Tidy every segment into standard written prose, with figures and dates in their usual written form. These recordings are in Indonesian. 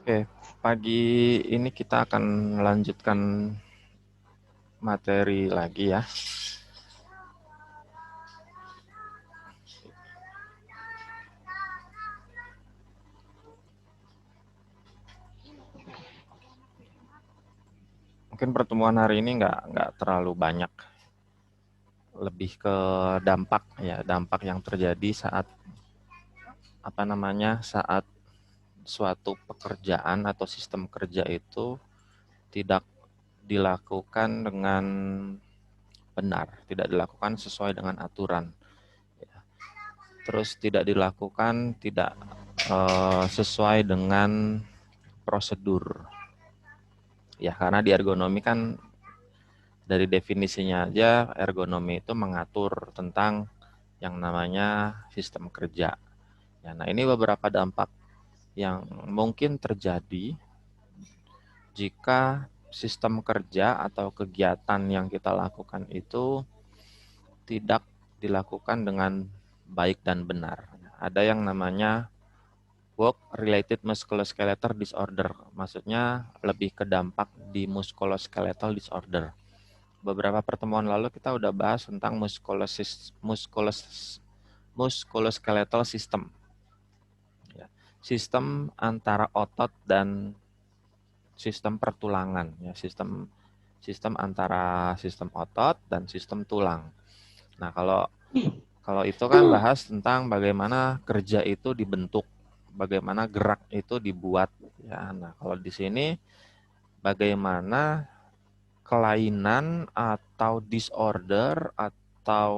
Oke, pagi ini kita akan melanjutkan materi lagi ya. Mungkin pertemuan hari ini nggak terlalu banyak, lebih ke dampak ya, dampak yang terjadi saat saat suatu pekerjaan atau sistem kerja itu tidak dilakukan dengan benar, tidak dilakukan sesuai dengan aturan. Terus tidak dilakukan tidak sesuai dengan prosedur. Ya, karena di ergonomi kan dari definisinya aja ergonomi itu mengatur tentang yang namanya sistem kerja. Ya, nah ini beberapa dampak yang mungkin terjadi jika sistem kerja atau kegiatan yang kita lakukan itu tidak dilakukan dengan baik dan benar. Ada yang namanya work related musculoskeletal disorder. Maksudnya lebih ke dampak di musculoskeletal disorder. Beberapa pertemuan lalu kita udah bahas tentang musculoskeletal system. Ya. Sistem antara otot dan sistem pertulangan. Ya. Sistem antara sistem otot dan sistem tulang. Nah, kalau itu kan bahas tentang bagaimana kerja itu dibentuk, bagaimana gerak itu dibuat. Ya. Nah, kalau di sini bagaimana kelainan atau disorder atau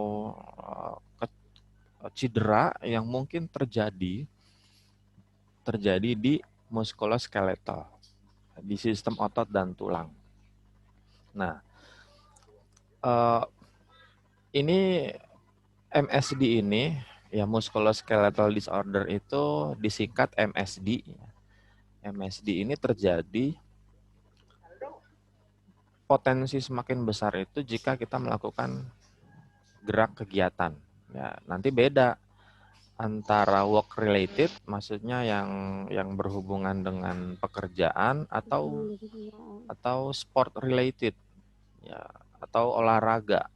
cedera yang mungkin terjadi di muskuloskeletal, di sistem otot dan tulang. Nah, ini MSD ini, ya musculoskeletal disorder itu disingkat MSD. MSD ini terjadi potensi semakin besar itu jika kita melakukan gerak kegiatan. Ya, nanti beda antara work related, maksudnya yang berhubungan dengan pekerjaan atau sport related, ya, atau olahraga.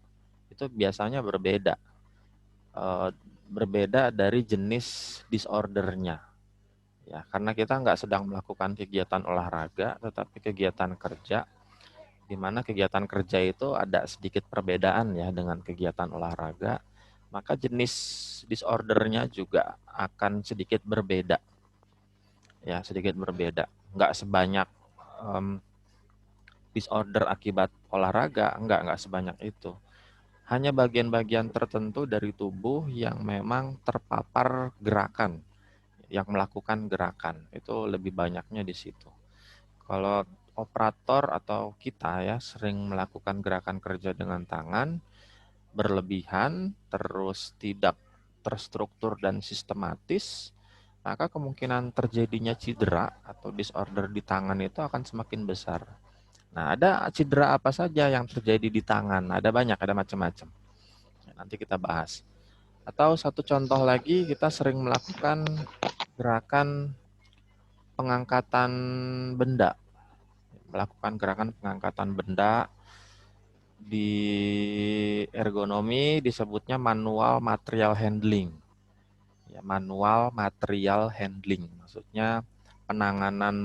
Itu biasanya berbeda. Berbeda dari jenis disordernya. Ya, karena kita nggak sedang melakukan kegiatan olahraga, tetapi kegiatan kerja, di mana kegiatan kerja itu ada sedikit perbedaan ya dengan kegiatan olahraga, maka jenis disordernya juga akan sedikit berbeda. Ya, sedikit berbeda. Nggak sebanyak disorder akibat olahraga, nggak sebanyak itu. Hanya bagian-bagian tertentu dari tubuh yang memang terpapar gerakan, yang melakukan gerakan, itu lebih banyaknya di situ. Kalau operator atau kita ya sering melakukan gerakan kerja dengan tangan berlebihan, terus tidak terstruktur dan sistematis, maka kemungkinan terjadinya cedera atau disorder di tangan itu akan semakin besar. Nah, ada cedera apa saja yang terjadi di tangan? Ada banyak, ada macam-macam. Nanti kita bahas. Atau satu contoh lagi, kita sering melakukan gerakan pengangkatan benda. Melakukan gerakan pengangkatan benda di ergonomi disebutnya manual material handling. Ya, manual material handling. Maksudnya penanganan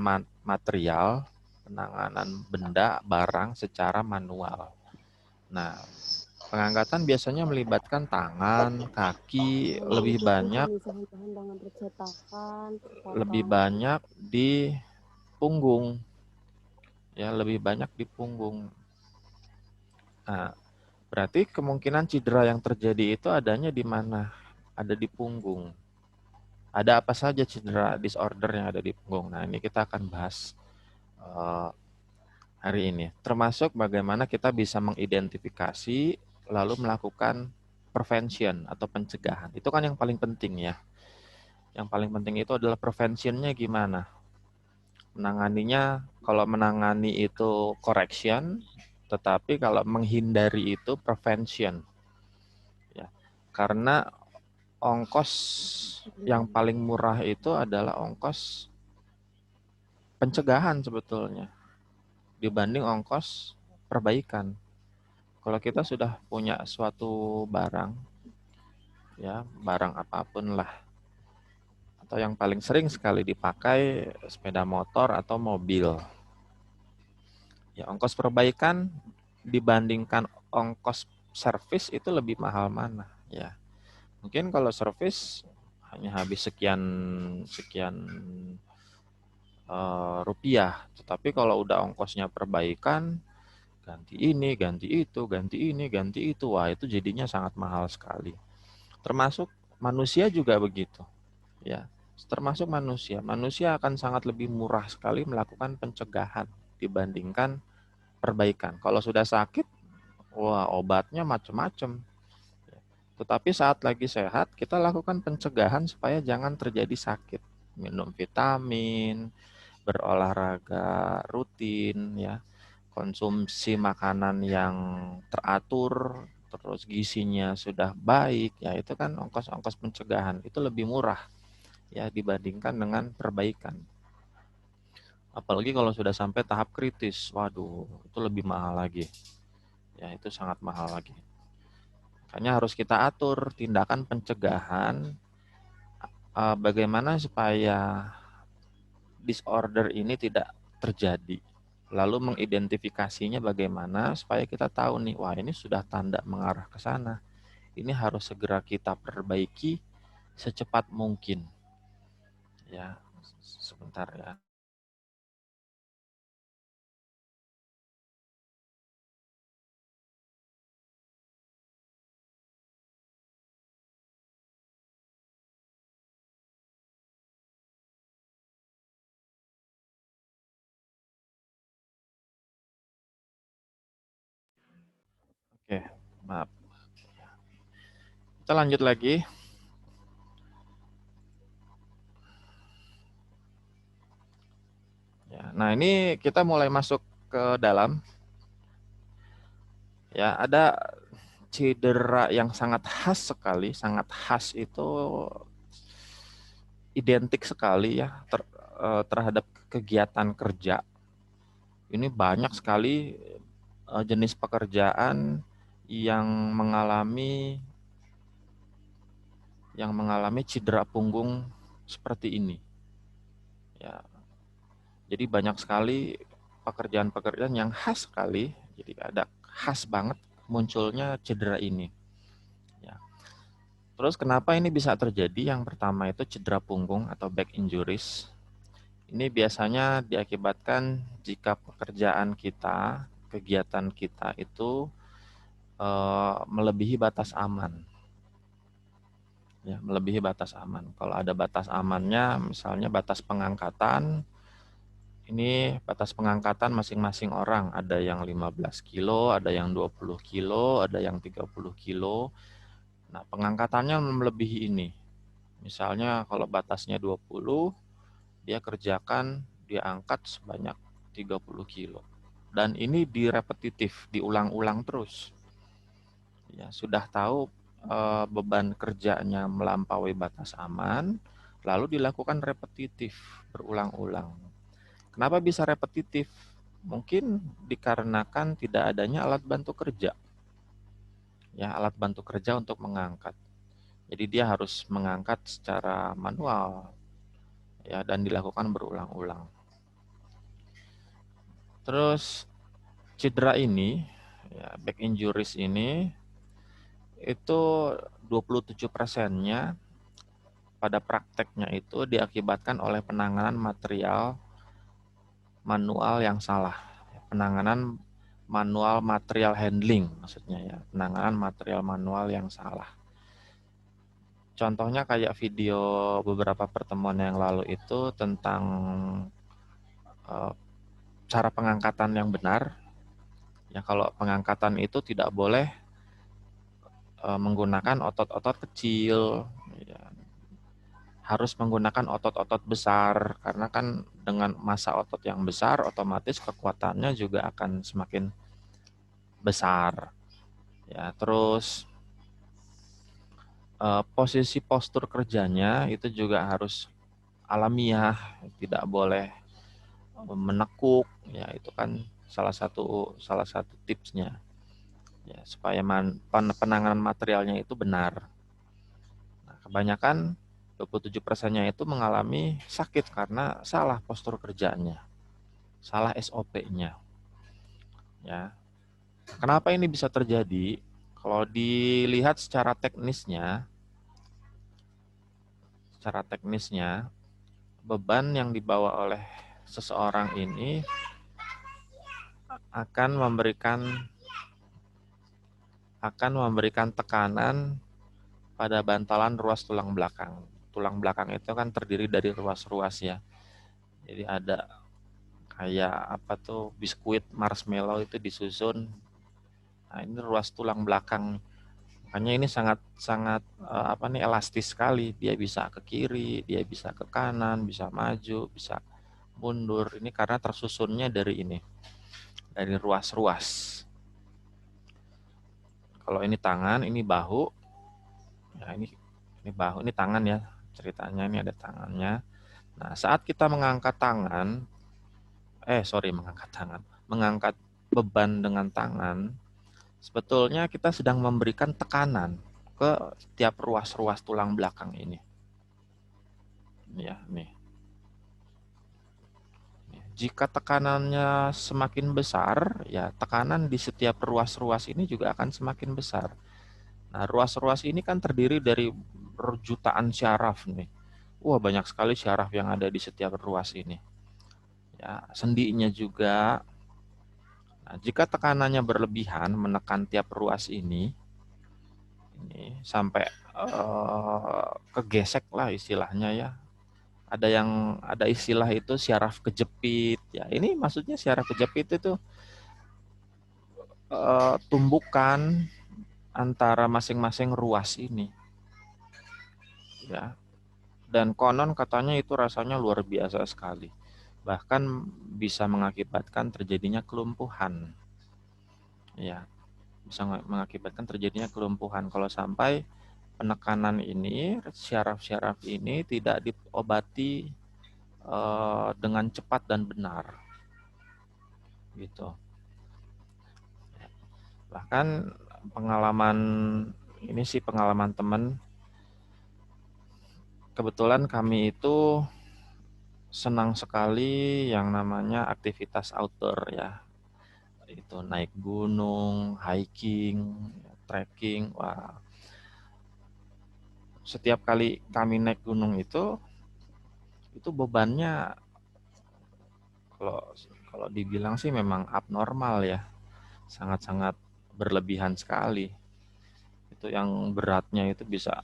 material, penanganan benda, barang secara manual. Nah, pengangkatan biasanya melibatkan tangan, kaki, lebih banyak di punggung, ya lebih banyak di punggung. Nah, berarti kemungkinan cedera yang terjadi itu adanya di mana? Ada di punggung. Ada apa saja cedera disorder yang ada di punggung? Nah, ini kita akan bahas uh, hari ini. Termasuk bagaimana kita bisa mengidentifikasi lalu melakukan prevention atau pencegahan. Itu kan yang paling penting ya. Yang paling penting itu adalah preventionnya gimana. Menanganinya, kalau menangani itu correction, tetapi kalau menghindari itu prevention. Ya, karena ongkos yang paling murah itu adalah ongkos pencegahan sebetulnya dibanding ongkos perbaikan. Kalau kita sudah punya suatu barang, ya barang apapun lah, atau yang paling sering sekali dipakai sepeda motor atau mobil. Ya, ongkos perbaikan dibandingkan ongkos servis itu lebih mahal mana? Ya, mungkin kalau servis hanya habis sekian sekian rupiah, tetapi kalau udah ongkosnya perbaikan, ganti ini, ganti itu, ganti ini, ganti itu, wah itu jadinya sangat mahal sekali. Termasuk manusia juga begitu, ya. Termasuk manusia, manusia akan sangat lebih murah sekali melakukan pencegahan dibandingkan perbaikan. Kalau sudah sakit, wah obatnya macam-macam. Tetapi saat lagi sehat, kita lakukan pencegahan supaya jangan terjadi sakit. Minum vitamin, berolahraga rutin, ya, konsumsi makanan yang teratur, terus gizinya sudah baik, ya itu kan ongkos-ongkos pencegahan itu lebih murah ya dibandingkan dengan perbaikan. Apalagi kalau sudah sampai tahap kritis, waduh, itu lebih mahal lagi. Ya, itu sangat mahal lagi. Makanya harus kita atur tindakan pencegahan bagaimana supaya disorder ini tidak terjadi. Lalu mengidentifikasinya bagaimana supaya kita tahu nih, wah ini sudah tanda mengarah ke sana. Ini harus segera kita perbaiki secepat mungkin. Ya, sebentar ya. Oke, maaf. Kita lanjut lagi. Ya, nah ini kita mulai masuk ke dalam. Ya, ada cedera yang sangat khas sekali, sangat khas itu identik sekali ya terhadap kegiatan kerja. Ini banyak sekali jenis pekerjaan yang mengalami cedera punggung seperti ini. Ya, jadi banyak sekali pekerjaan-pekerjaan yang khas sekali. Jadi ada khas banget munculnya cedera ini. Ya. Terus kenapa ini bisa terjadi? Yang pertama itu cedera punggung atau back injuries. Ini biasanya diakibatkan jika pekerjaan kita, kegiatan kita itu melebihi batas aman. Ya, melebihi batas aman. Kalau ada batas amannya, misalnya batas pengangkatan, ini batas pengangkatan masing-masing orang. Ada yang 15 kilo, ada yang 20 kilo, ada yang 30 kilo. Nah, pengangkatannya melebihi ini. Misalnya kalau batasnya 20, dia kerjakan, dia angkat sebanyak 30 kilo. Dan ini direpetitif, diulang-ulang terus. Ya, sudah tahu beban kerjanya melampaui batas aman, lalu dilakukan repetitif, berulang-ulang. Kenapa bisa repetitif? Mungkin dikarenakan tidak adanya alat bantu kerja. Ya, alat bantu kerja untuk mengangkat. Jadi dia harus mengangkat secara manual ya dan dilakukan berulang-ulang. Terus cedera ini, ya, back injuries ini itu 27%-nya pada prakteknya itu diakibatkan oleh penanganan material manual yang salah. Penanganan manual material handling maksudnya ya, penanganan material manual yang salah. Contohnya kayak video beberapa pertemuan yang lalu itu tentang uh, cara pengangkatan yang benar. Ya kalau pengangkatan itu tidak boleh menggunakan otot-otot kecil, ya, harus menggunakan otot-otot besar karena kan dengan massa otot yang besar otomatis kekuatannya juga akan semakin besar. Ya, terus posisi postur kerjanya itu juga harus alamiah, tidak boleh menekuk, ya itu kan salah satu tipsnya ya supaya penanganan materialnya itu benar. Nah, kebanyakan 27%-nya itu mengalami sakit karena salah postur kerjanya, salah SOP-nya. Ya, kenapa ini bisa terjadi? Kalau dilihat secara teknisnya beban yang dibawa oleh seseorang ini akan memberikan tekanan pada bantalan ruas tulang belakang. Tulang belakang itu kan terdiri dari ruas-ruas ya. Jadi ada kayak apa tuh biskuit marshmallow itu disusun. Nah, ini ruas tulang belakang. Makanya ini sangat sangat elastis sekali. Dia bisa ke kiri, dia bisa ke kanan, bisa maju, bisa mundur. Ini karena tersusunnya dari ruas-ruas. Kalau ini tangan, ini bahu. Ya, ini bahu, ini tangan ya. Ceritanya ini ada tangannya. Nah, saat kita mengangkat beban dengan tangan, sebetulnya kita sedang memberikan tekanan ke setiap ruas-ruas tulang belakang ini. Ya, nih. Jika tekanannya semakin besar, ya tekanan di setiap ruas-ruas ini juga akan semakin besar. Nah, ruas-ruas ini kan terdiri dari jutaan syaraf nih. Wah, banyak sekali syaraf yang ada di setiap ruas ini. Ya, sendinya juga. Nah, jika tekanannya berlebihan menekan tiap ruas ini sampai kegesek lah istilahnya ya. Ada istilah itu syaraf kejepit. Ya, ini maksudnya syaraf kejepit itu tumbukan antara masing-masing ruas ini. Ya. Dan konon katanya itu rasanya luar biasa sekali. Bahkan bisa mengakibatkan terjadinya kelumpuhan. Ya, bisa mengakibatkan terjadinya kelumpuhan kalau sampai penekanan ini, syaraf-syaraf ini tidak diobati dengan cepat dan benar. Gitu. Bahkan pengalaman teman, kebetulan kami itu senang sekali yang namanya aktivitas outdoor ya. Itu naik gunung, hiking, trekking. Wah, setiap kali kami naik gunung itu bebannya kalau kalau dibilang sih memang abnormal ya. Sangat-sangat berlebihan sekali. Itu yang beratnya itu bisa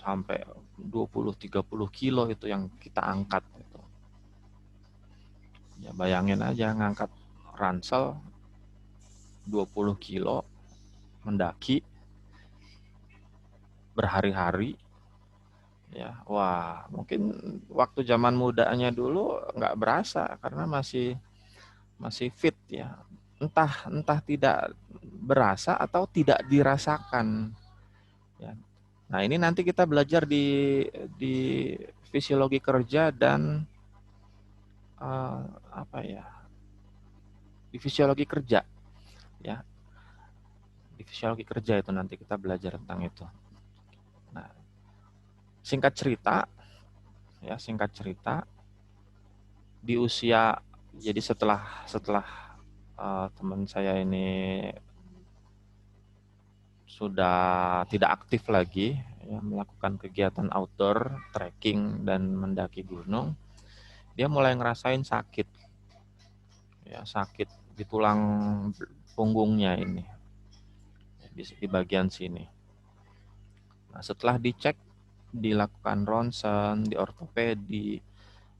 sampai 20-30 kilo itu yang kita angkat itu. Ya bayangin aja ngangkat ransel 20 kilo mendaki berhari-hari ya. Wah, mungkin waktu zaman mudanya dulu nggak berasa karena masih fit ya. Entah tidak berasa atau tidak dirasakan ya. Nah, ini nanti kita belajar di fisiologi kerja dan apa ya? Di fisiologi kerja ya. Di fisiologi kerja itu nanti kita belajar tentang itu. Nah, singkat cerita di usia, jadi setelah teman saya ini sudah tidak aktif lagi ya, melakukan kegiatan outdoor, trekking dan mendaki gunung, dia mulai ngerasain sakit ya, sakit di tulang punggungnya ini di bagian sini. Nah, setelah dicek, dilakukan ronsen, di ortopedi,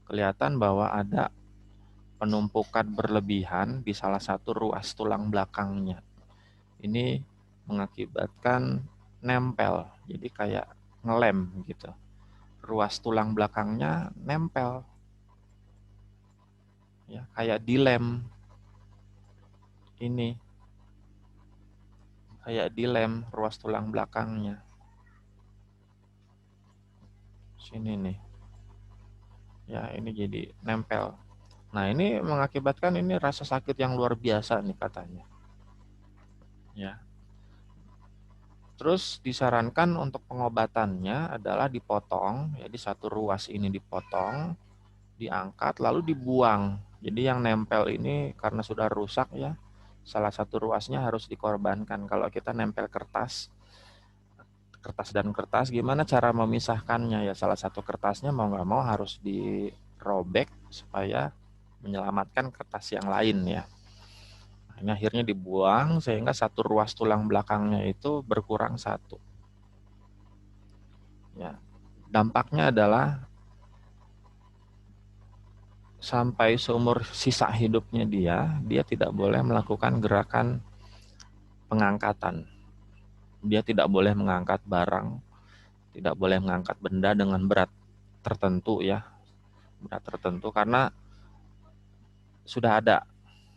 kelihatan bahwa ada penumpukan berlebihan di salah satu ruas tulang belakangnya. Ini mengakibatkan nempel, jadi kayak ngelem gitu. Ruas tulang belakangnya nempel, ya kayak dilem ini, kayak dilem ruas tulang belakangnya. Sini nih, ya ini jadi nempel. Nah, ini mengakibatkan ini rasa sakit yang luar biasa nih katanya. Ya. Terus disarankan untuk pengobatannya adalah dipotong, jadi satu ruas ini dipotong, diangkat lalu dibuang. Jadi yang nempel ini karena sudah rusak ya, salah satu ruasnya harus dikorbankan. Kalau kita nempel kertas, kertas dan kertas, gimana cara memisahkannya ya? Salah satu kertasnya mau nggak mau harus dirobek supaya menyelamatkan kertas yang lain ya. Ini akhirnya dibuang sehingga satu ruas tulang belakangnya itu berkurang satu. Ya, dampaknya adalah sampai seumur sisa hidupnya dia tidak boleh melakukan gerakan pengangkatan. Dia tidak boleh mengangkat barang, tidak boleh mengangkat benda dengan berat tertentu ya, berat tertentu karena sudah ada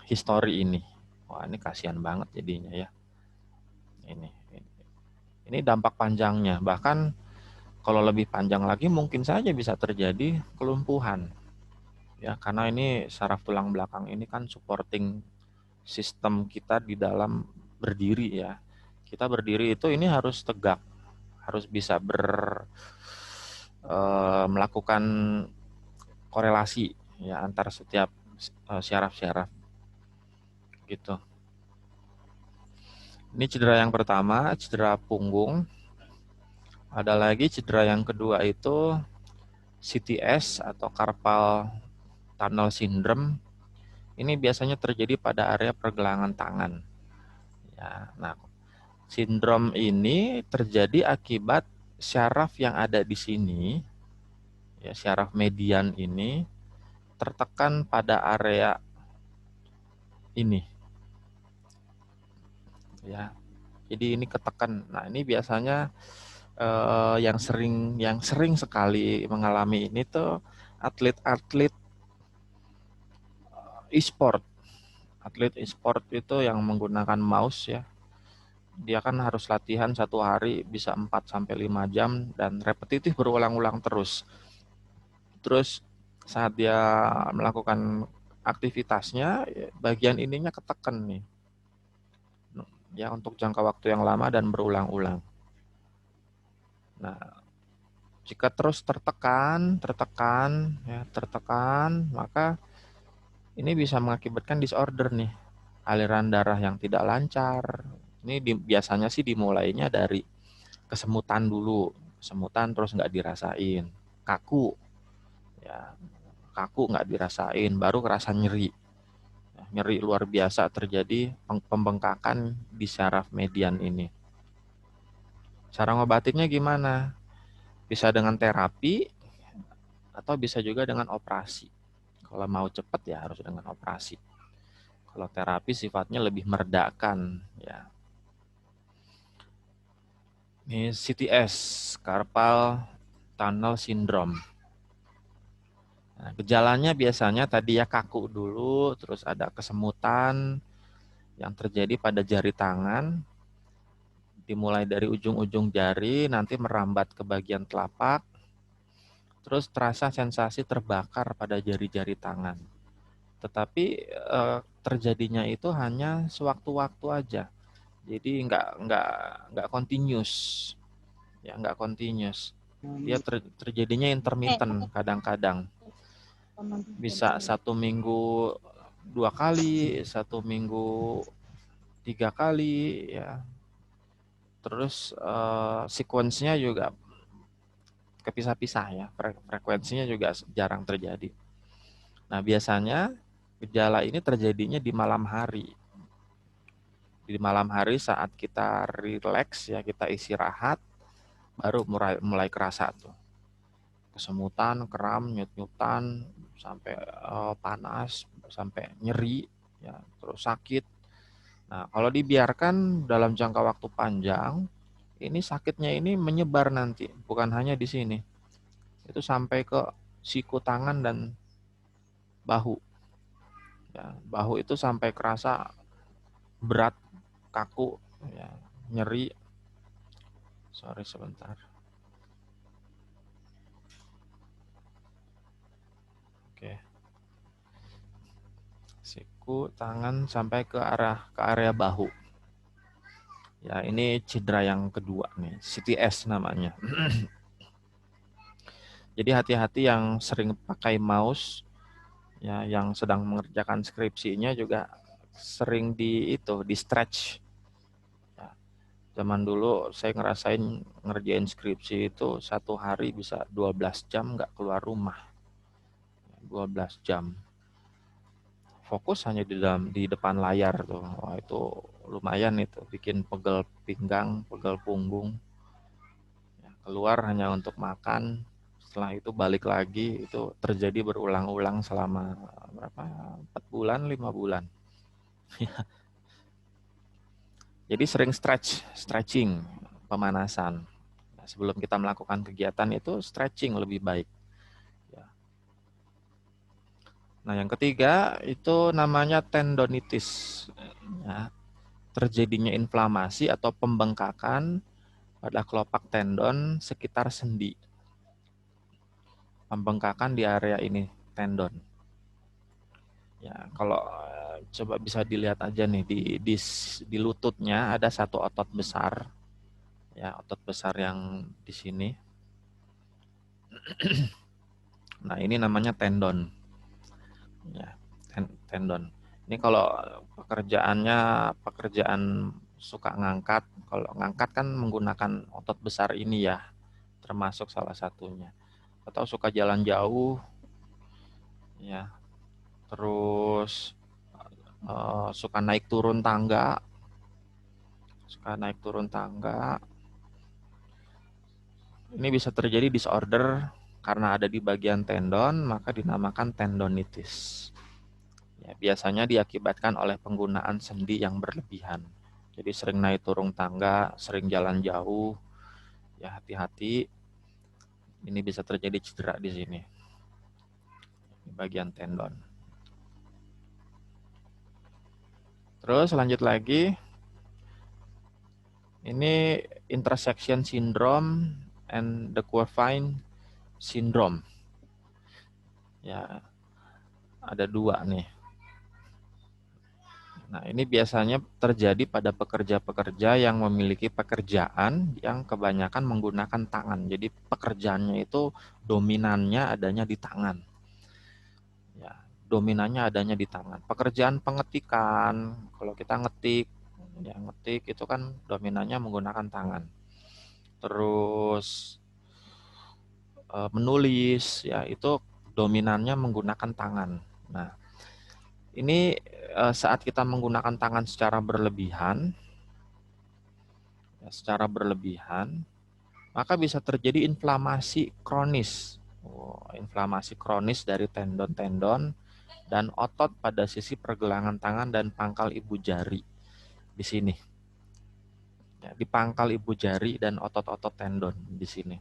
histori ini. Wah, ini kasihan banget jadinya ya. Ini ini dampak panjangnya. Bahkan kalau lebih panjang lagi mungkin saja bisa terjadi kelumpuhan. Ya, karena ini saraf tulang belakang ini kan supporting sistem kita di dalam berdiri ya. Kita berdiri itu ini harus tegak, harus bisa melakukan korelasi ya antar setiap syaraf-syaraf gitu. Ini cedera yang pertama, cedera punggung. Ada lagi cedera yang kedua itu CTS atau carpal tunnel syndrome. Ini biasanya terjadi pada area pergelangan tangan. Ya, nah, sindrom ini terjadi akibat syaraf yang ada di sini, ya, syaraf median ini tertekan pada area ini, ya. Jadi ini ketekan. Nah, ini biasanya yang sering sekali mengalami ini tuh atlet-atlet e-sport. Atlet e-sport itu yang menggunakan mouse ya. Dia kan harus latihan satu hari bisa 4 sampai 5 jam dan repetitif berulang-ulang terus. Terus saat dia melakukan aktivitasnya, bagian ininya ketekan nih. Ya untuk jangka waktu yang lama dan berulang-ulang. Nah, jika terus tertekan, maka ini bisa mengakibatkan disorder nih, aliran darah yang tidak lancar. Ini biasanya sih dimulainya dari kesemutan dulu, kesemutan terus nggak dirasain, kaku, ya kaku nggak dirasain, baru kerasa nyeri, nyeri luar biasa terjadi pembengkakan di syaraf median ini. Cara ngobatinnya gimana? Bisa dengan terapi atau bisa juga dengan operasi. Kalau mau cepat ya harus dengan operasi. Kalau terapi sifatnya lebih meredakan ya. Ini CTS, carpal tunnel syndrome. Nah, gejalanya biasanya tadi ya kaku dulu, terus ada kesemutan yang terjadi pada jari tangan, dimulai dari ujung-ujung jari, nanti merambat ke bagian telapak, terus terasa sensasi terbakar pada jari-jari tangan. Tetapi terjadinya itu hanya sewaktu-waktu aja. Jadi nggak continuous, ya nggak continuous. Dia terjadinya intermittent kadang-kadang. Bisa 1 minggu 2 kali, 1 minggu 3 kali, ya. Terus sekuensinya juga kepisah-pisah ya, frekuensinya juga jarang terjadi. Nah, biasanya gejala ini terjadinya di malam hari. Di malam hari saat kita rileks ya, kita istirahat, baru mulai kerasa tuh. Kesemutan, kram, nyut-nyutan, sampai panas, sampai nyeri, ya, terus sakit. Nah, kalau dibiarkan dalam jangka waktu panjang, ini sakitnya ini menyebar nanti, bukan hanya di sini. Itu sampai ke siku tangan dan bahu. Ya, bahu itu sampai kerasa berat, kaku, ya, nyeri. Sorry sebentar. Oke. siku, tangan sampai ke area bahu. Ya, ini cedera yang kedua nih, CTS namanya. Jadi hati-hati yang sering pakai mouse, ya, yang sedang mengerjakan skripsinya juga sering di stretch. Ya, zaman dulu saya ngerasain ngerjain skripsi itu satu hari bisa 12 jam nggak keluar rumah. 12 jam. Fokus hanya di depan layar tuh. Wah, itu lumayan itu, bikin pegel pinggang, pegel punggung. Ya, keluar hanya untuk makan, setelah itu balik lagi, itu terjadi berulang-ulang selama berapa? 4 bulan, 5 bulan. Jadi sering stretching, pemanasan. Nah, sebelum kita melakukan kegiatan itu stretching lebih baik. Ya. Nah, yang ketiga itu namanya tendonitis. Ya, terjadinya inflamasi atau pembengkakan pada kelopak tendon sekitar sendi. Pembengkakan di area ini, tendon. Ya, kalau coba bisa dilihat aja nih di lututnya ada satu otot besar. Ya, otot besar yang di sini. Nah, ini namanya tendon. Ya, tendon. Ini kalau pekerjaan suka ngangkat, kalau ngangkat kan menggunakan otot besar ini ya, termasuk salah satunya. Atau suka jalan jauh, ya, terus suka naik turun tangga, ini bisa terjadi disorder karena ada di bagian tendon, maka dinamakan tendonitis. Ya, biasanya diakibatkan oleh penggunaan sendi yang berlebihan. Jadi sering naik turun tangga, sering jalan jauh, ya hati-hati. Ini bisa terjadi cedera di sini, di bagian tendon. Terus lanjut lagi, ini intersection syndrome and the Quervain syndrome. Ya, ada dua nih. Nah, ini biasanya terjadi pada pekerja-pekerja yang memiliki pekerjaan yang kebanyakan menggunakan tangan. Jadi pekerjaannya itu dominannya adanya di tangan. Ya, dominannya adanya di tangan. Pekerjaan pengetikan, kalau kita ngetik, ya ngetik itu kan dominannya menggunakan tangan. Terus menulis, ya itu dominannya menggunakan tangan. Nah, ini saat kita menggunakan tangan secara berlebihan, maka bisa terjadi inflamasi kronis. Inflamasi kronis dari tendon-tendon dan otot pada sisi pergelangan tangan dan pangkal ibu jari di sini. Ya, di pangkal ibu jari dan otot-otot tendon di sini.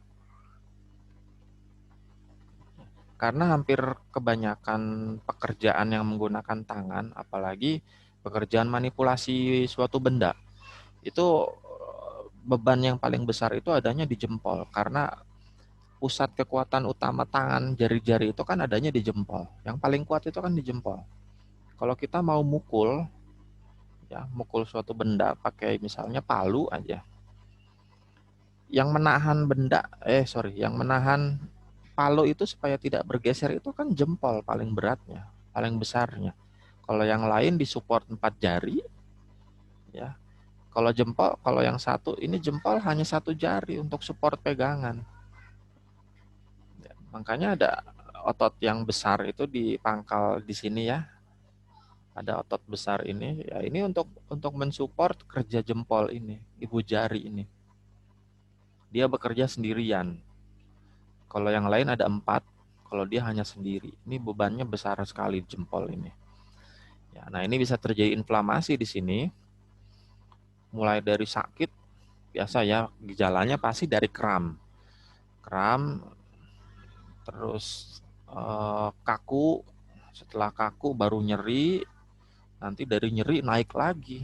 Karena hampir kebanyakan pekerjaan yang menggunakan tangan, apalagi pekerjaan manipulasi suatu benda, itu beban yang paling besar itu adanya di jempol, karena pusat kekuatan utama tangan, jari-jari itu kan adanya di jempol. Yang paling kuat itu kan di jempol. Kalau kita mau mukul, ya mukul suatu benda pakai misalnya palu aja, yang menahan yang menahan palu itu supaya tidak bergeser itu kan jempol paling beratnya, paling besarnya. Kalau yang lain disupport 4 jari, ya. Kalau yang satu ini jempol hanya 1 jari untuk support pegangan. Ya, makanya ada otot yang besar itu di pangkal di sini ya. Ada otot besar ini, ya ini untuk mensupport kerja jempol ini, ibu jari ini. Dia bekerja sendirian. Kalau yang lain ada 4, kalau dia hanya sendiri. Ini bebannya besar sekali jempol ini. Ya, nah ini bisa terjadi inflamasi di sini. Mulai dari sakit, biasa ya, gejalanya pasti dari kram. Terus kaku, setelah kaku baru nyeri, nanti dari nyeri naik lagi.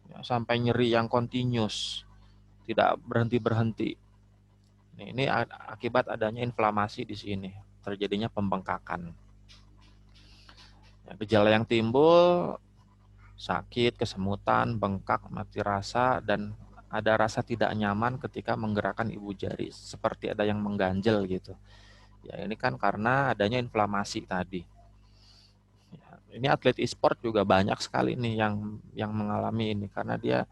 Ya, sampai nyeri yang continuous, tidak berhenti-berhenti. Ini akibat adanya inflamasi di sini, terjadinya pembengkakan. Gejala yang timbul sakit, kesemutan, bengkak, mati rasa, dan ada rasa tidak nyaman ketika menggerakkan ibu jari, seperti ada yang mengganjel gitu. Ya, ini kan karena adanya inflamasi tadi. Ya, ini atlet e-sport juga banyak sekali nih yang mengalami ini karena dia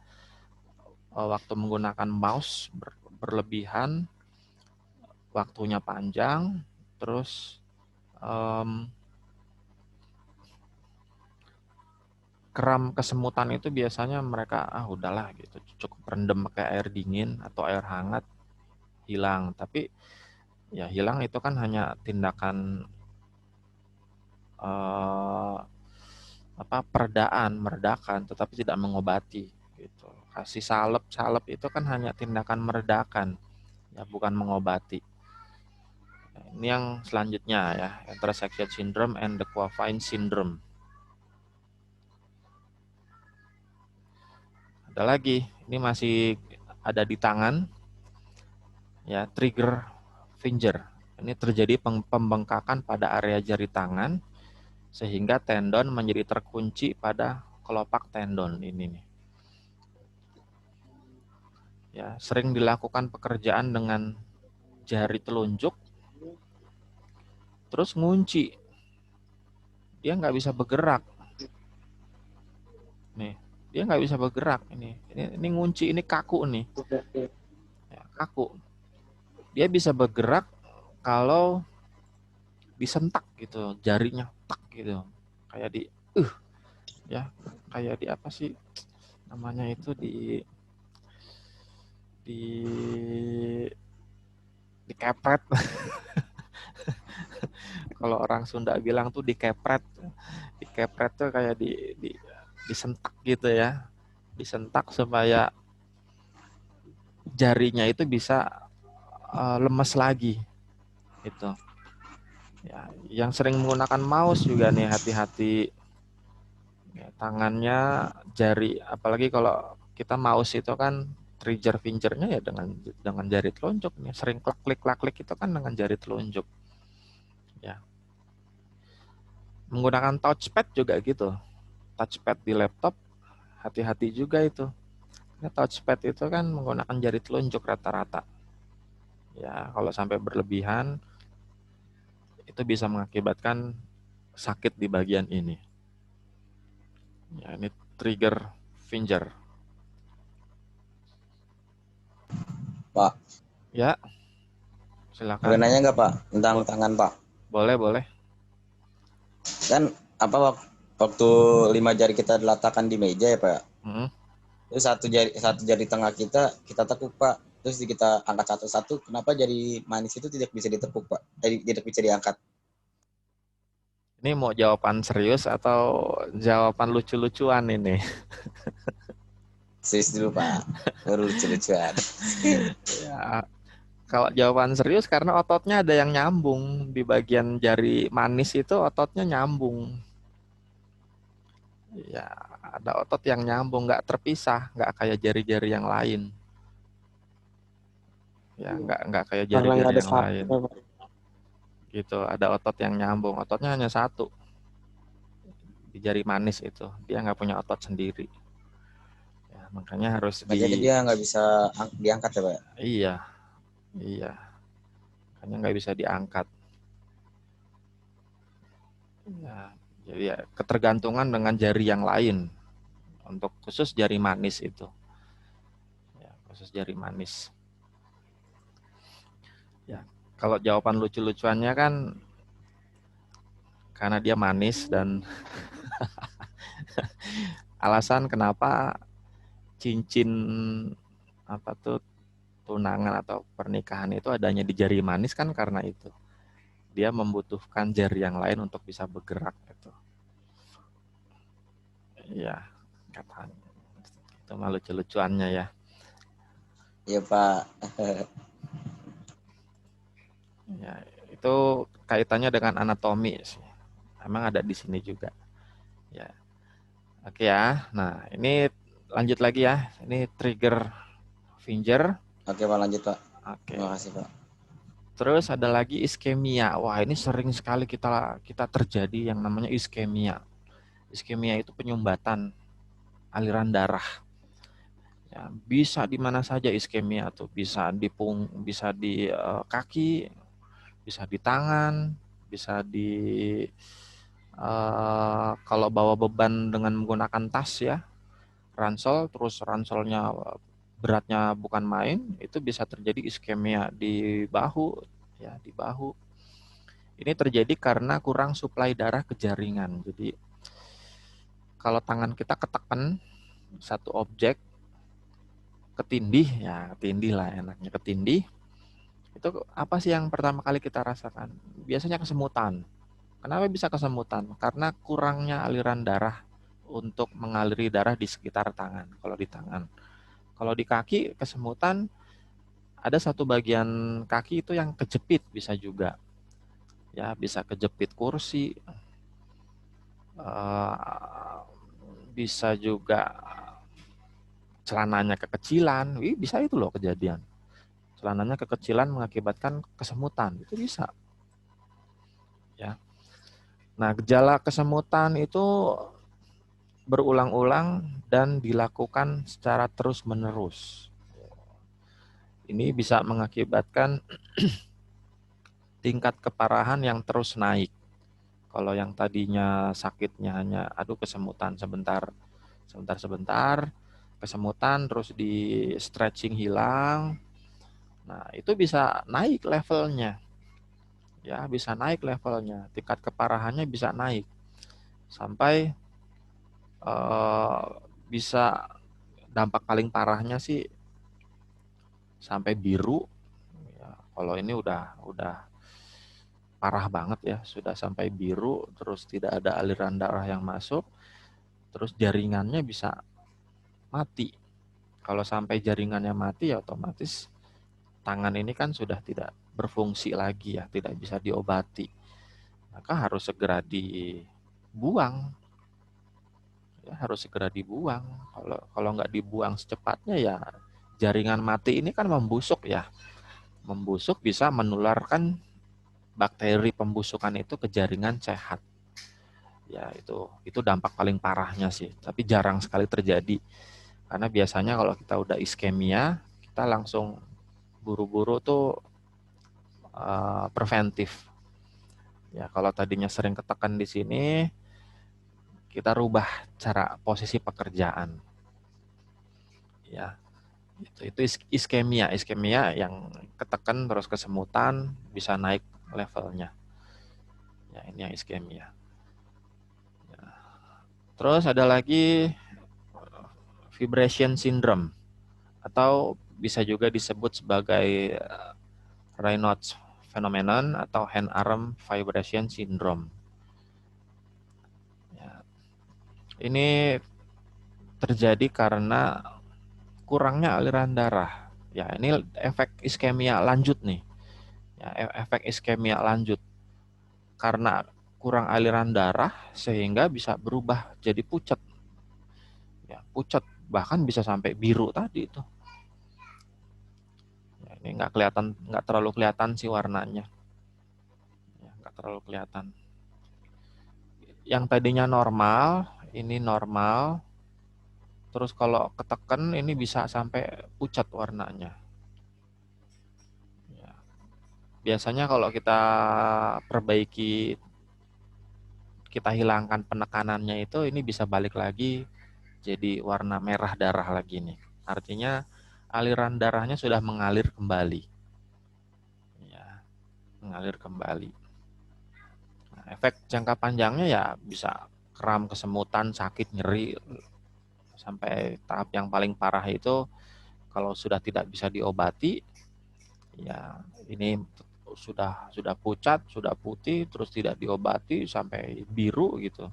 waktu menggunakan mouse berlebihan, waktunya panjang, terus kram kesemutan itu biasanya mereka udahlah gitu, cukup rendam pakai air dingin atau air hangat, hilang. Tapi ya hilang itu kan hanya tindakan meredakan, tetapi tidak mengobati gitu. Kasih salep itu kan hanya tindakan meredakan, ya bukan mengobati. Ini yang selanjutnya ya, Intersection Syndrome and the Quavine Syndrome. Ada lagi, ini masih ada di tangan, ya, trigger finger. Ini terjadi pembengkakan pada area jari tangan sehingga tendon menjadi terkunci pada kelopak tendon ini nih. Ya, sering dilakukan pekerjaan dengan jari telunjuk, terus ngunci, dia nggak bisa bergerak. Nih, dia nggak bisa bergerak ini ngunci, ini kaku nih, ya, kaku. Dia bisa bergerak kalau disentak gitu, jarinya tak gitu, kayak ya kayak di apa sih namanya itu di dikepret. Kalau orang Sunda bilang tuh dikepret. Dikepret tuh kayak disentak gitu ya. Disentak supaya jarinya itu bisa lemes lagi gitu. Ya, yang sering menggunakan mouse juga nih hati-hati. Ya, tangannya, jari, apalagi kalau kita mouse itu kan trigger fingernya ya dengan jari telunjuk nih. Sering klik itu kan dengan jari telunjuk. Ya. Menggunakan touchpad juga gitu. Touchpad di laptop hati-hati juga itu. Ini touchpad itu kan menggunakan jari telunjuk rata-rata. Ya, kalau sampai berlebihan itu bisa mengakibatkan sakit di bagian ini. Ya, ini trigger finger. Pak. Ya, Boleh silakan. nanya nggak Pak tentang tangan Pak? Boleh, boleh. Kan apa waktu 5 jari kita diletakkan di meja ya Pak? Hmm. Terus satu jari tengah kita tekuk Pak. Terus kita angkat satu-satu. Kenapa jari manis itu tidak bisa ditekuk Pak? Tidak bisa diangkat. Ini mau jawaban serius atau jawaban lucu-lucuan ini? Serius dulu Pak. Baru lucu-lucuan. Ya, kalau jawaban serius karena ototnya ada yang nyambung. Di bagian jari manis itu ototnya nyambung. Ya, ada otot yang nyambung, nggak terpisah, nggak kayak jari-jari yang lain. Ya, nggak kayak Karena nggak jari-jari ada yang lain. sarafnya, Pak. Gitu, ada otot yang nyambung. Ototnya hanya satu di jari manis itu. Dia nggak punya otot sendiri. Ya, makanya harus Makanya dia nggak bisa diangkat ya Pak? Iya, iya. Makanya nggak bisa diangkat. Ya, jadi ya, ketergantungan dengan jari yang lain. Untuk khusus jari manis itu. Ya, khusus jari manis. Ya, kalau jawaban lucu-lucuannya kan karena dia manis dan alasan kenapa cincin apa tuh tunangan atau pernikahan itu adanya di jari manis kan karena itu. Dia membutuhkan jari yang lain untuk bisa bergerak gitu. Iya, katanya. Itu mah lucu-lucuannya ya. Iya Pak. Ya, itu kaitannya dengan anatomi sih. Emang ada di sini juga. Ya. Oke ya. Nah, ini lanjut lagi ya. Ini trigger finger. Oke Pak, lanjut Pak. Oke. Terima kasih Pak. Terus ada lagi iskemia. Wah, ini sering sekali kita terjadi yang namanya iskemia. Iskemia itu penyumbatan aliran darah. Ya, bisa di mana saja iskemia tuh, bisa di bisa di kaki, bisa di tangan, bisa di kalau bawa beban dengan menggunakan tas ya, ransel, terus ranselnya beratnya bukan main, itu bisa terjadi iskemia di bahu, ya di bahu. Ini terjadi karena kurang suplai darah ke jaringan. Jadi kalau tangan kita ketekan satu objek, ketindih, ya ketindih lah enaknya ketindih, itu apa sih yang pertama kali kita rasakan? Biasanya kesemutan. Kenapa bisa kesemutan? Karena kurangnya aliran darah untuk mengaliri darah di sekitar tangan. Kalau di tangan, kalau di kaki kesemutan, ada satu bagian kaki itu yang kejepit bisa juga. Ya, bisa kejepit kursi, bisa juga celananya kekecilan. Bisa itu loh kejadian. Celananya kekecilan mengakibatkan kesemutan. Itu bisa. Ya. Nah, gejala kesemutan itu berulang-ulang dan dilakukan secara terus-menerus. Ini bisa mengakibatkan tingkat keparahan yang terus naik. Kalau yang tadinya sakitnya hanya aduh kesemutan sebentar, sebentar, kesemutan terus di stretching hilang. Nah, itu bisa naik levelnya. Ya, bisa naik levelnya. Tingkat keparahannya bisa naik sampai eh, bisa dampak paling parahnya sih sampai biru. Ya, kalau ini udah parah banget ya, sudah sampai biru, terus tidak ada aliran darah yang masuk, terus jaringannya bisa mati. Kalau sampai jaringannya mati ya otomatis tangan ini kan sudah tidak berfungsi lagi ya, tidak bisa diobati. Maka harus segera dibuang. Ya, harus segera dibuang. Kalau nggak dibuang secepatnya ya jaringan mati ini kan membusuk ya. Membusuk bisa menularkan bakteri pembusukan itu ke jaringan sehat. Ya itu dampak paling parahnya sih. Tapi jarang sekali terjadi. Karena biasanya kalau kita udah iskemia, kita langsung buru-buru tuh preventif. Ya kalau tadinya sering ketekan di sini, kita rubah cara posisi pekerjaan. Ya, itu iskemia, iskemia yang ketekan terus kesemutan bisa naik levelnya. Ya ini yang iskemia. Ya. Terus ada lagi vibration syndrome atau bisa juga disebut sebagai Raynaud's phenomenon atau hand arm vibration syndrome. Ya, ini terjadi karena kurangnya aliran darah. Ya, ini efek iskemia lanjut nih. Ya, efek iskemia lanjut karena kurang aliran darah sehingga bisa berubah jadi pucat. Ya, pucat bahkan bisa sampai biru tadi itu. Ya, ini nggak kelihatan, nggak terlalu kelihatan sih warnanya. Ya, nggak terlalu kelihatan. Yang tadinya normal, ini normal. Terus kalau ketekan ini bisa sampai pucat warnanya. Ya. Biasanya kalau kita perbaiki, kita hilangkan penekanannya itu, ini bisa balik lagi jadi warna merah darah lagi nih. Artinya aliran darahnya sudah mengalir kembali. Ya, mengalir kembali. Nah, efek jangka panjangnya ya bisa kram, kesemutan, sakit, nyeri, sampai tahap yang paling parah itu kalau sudah tidak bisa diobati, ya ini sudah pucat, sudah putih, terus tidak diobati sampai biru gitu,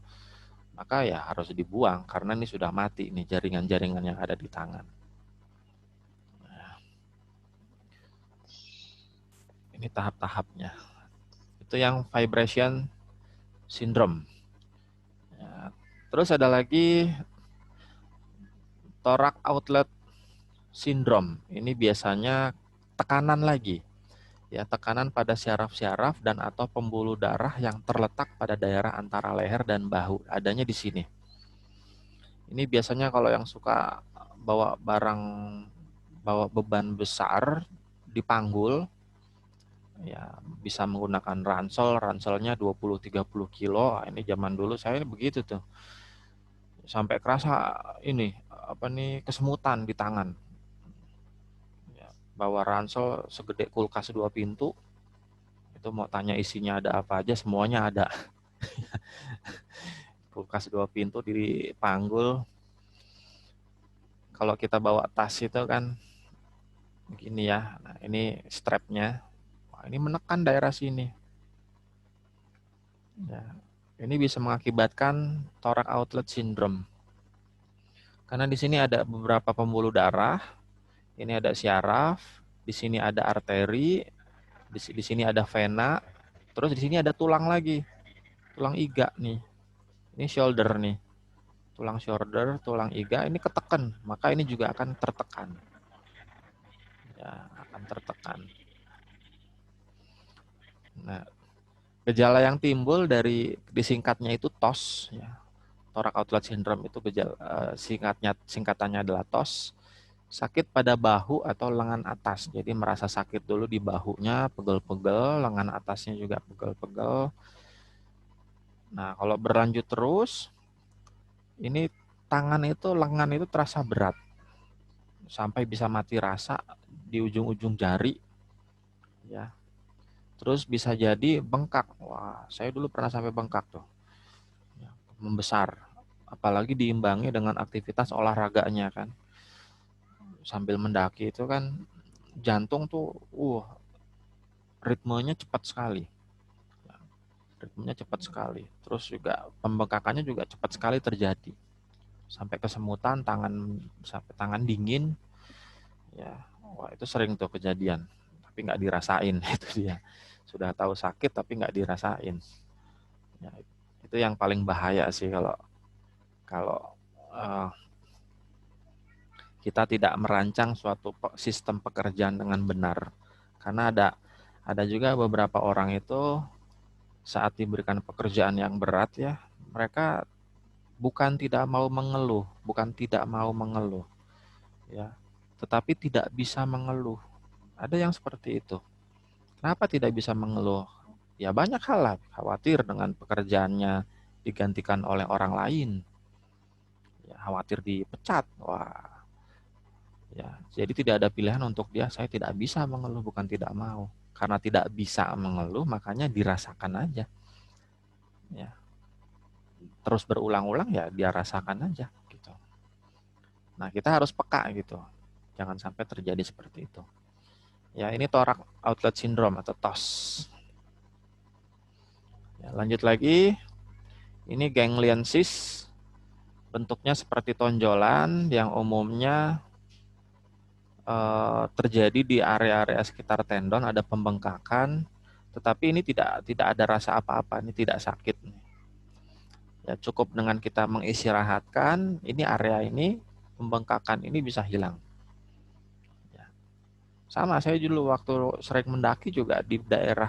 maka ya harus dibuang karena ini sudah mati nih jaringan-jaringan yang ada di tangan. Nah, ini tahap-tahapnya. Itu yang vibration syndrome. Ya. Terus ada lagi thorax outlet syndrome. Ini biasanya tekanan lagi. Ya, tekanan pada syaraf-syaraf dan atau pembuluh darah yang terletak pada daerah antara leher dan bahu. Adanya di sini. Ini biasanya kalau yang suka bawa barang, bawa beban besar dipanggul, ya bisa menggunakan ransel, ranselnya 20-30 kilo. Ini zaman dulu saya begitu tuh. Sampai kerasa ini apa nih, kesemutan di tangan. Ya, bawa ransel segede kulkas 2 pintu, itu mau tanya isinya ada apa aja, semuanya ada. Kulkas 2 pintu dipanggul. Kalau kita bawa tas itu kan begini ya. Nah, ini strapnya. Wah, ini menekan daerah sini. Ya, ini bisa mengakibatkan thorax outlet syndrome. Karena di sini ada beberapa pembuluh darah, ini ada syaraf, di sini ada arteri, di sini ada vena, terus di sini ada tulang lagi, tulang iga nih. Ini shoulder nih, tulang shoulder, tulang iga ini ketekan, maka ini juga akan tertekan. Ya, akan tertekan. Nah, gejala yang timbul dari disingkatnya itu TOS, ya. Thorax outlet syndrome itu gejala singkatannya adalah TOS. Sakit pada bahu atau lengan atas. Jadi merasa sakit dulu di bahunya, pegel-pegel, lengan atasnya juga pegel-pegel. Nah, kalau berlanjut terus, ini tangan itu, lengan itu terasa berat. Sampai bisa mati rasa di ujung-ujung jari. Ya. Terus bisa jadi bengkak. Wah, saya dulu pernah sampai bengkak tuh. Ya, membesar. Apalagi diimbangi dengan aktivitas olahraganya kan. Sambil mendaki itu kan jantung tuh ritmenya cepat sekali. Ritmenya cepat sekali. Terus juga pembengkakannya juga cepat sekali terjadi. Sampai kesemutan, sampai tangan dingin. Ya, wah itu sering tuh kejadian. Tapi nggak dirasain itu dia. Sudah tahu sakit tapi nggak dirasain. Ya, itu yang paling bahaya sih kalau kalau uh, kita tidak merancang suatu sistem pekerjaan dengan benar. Karena ada juga beberapa orang itu saat diberikan pekerjaan yang berat ya, mereka bukan tidak mau mengeluh, bukan tidak mau mengeluh, ya, tetapi tidak bisa mengeluh. Ada yang seperti itu. Kenapa tidak bisa mengeluh? Ya banyak hal lah, khawatir dengan pekerjaannya digantikan oleh orang lain, ya, khawatir dipecat, wah, ya, jadi tidak ada pilihan untuk dia. Saya tidak bisa mengeluh, bukan tidak mau. Karena tidak bisa mengeluh, makanya dirasakan aja, ya, terus berulang-ulang ya dia rasakan aja gitu. Nah, kita harus peka gitu. Jangan sampai terjadi seperti itu. Ya, ini thorax outlet syndrome atau TOS. Ya, lanjut lagi. Ini ganglion cyst. Bentuknya seperti tonjolan yang umumnya terjadi di area-area sekitar tendon, ada pembengkakan, tetapi ini tidak ada rasa apa-apa, ini tidak sakit. Ya, cukup dengan kita mengistirahatkan, ini area ini, pembengkakan ini bisa hilang. Sama, saya dulu waktu sering mendaki juga di daerah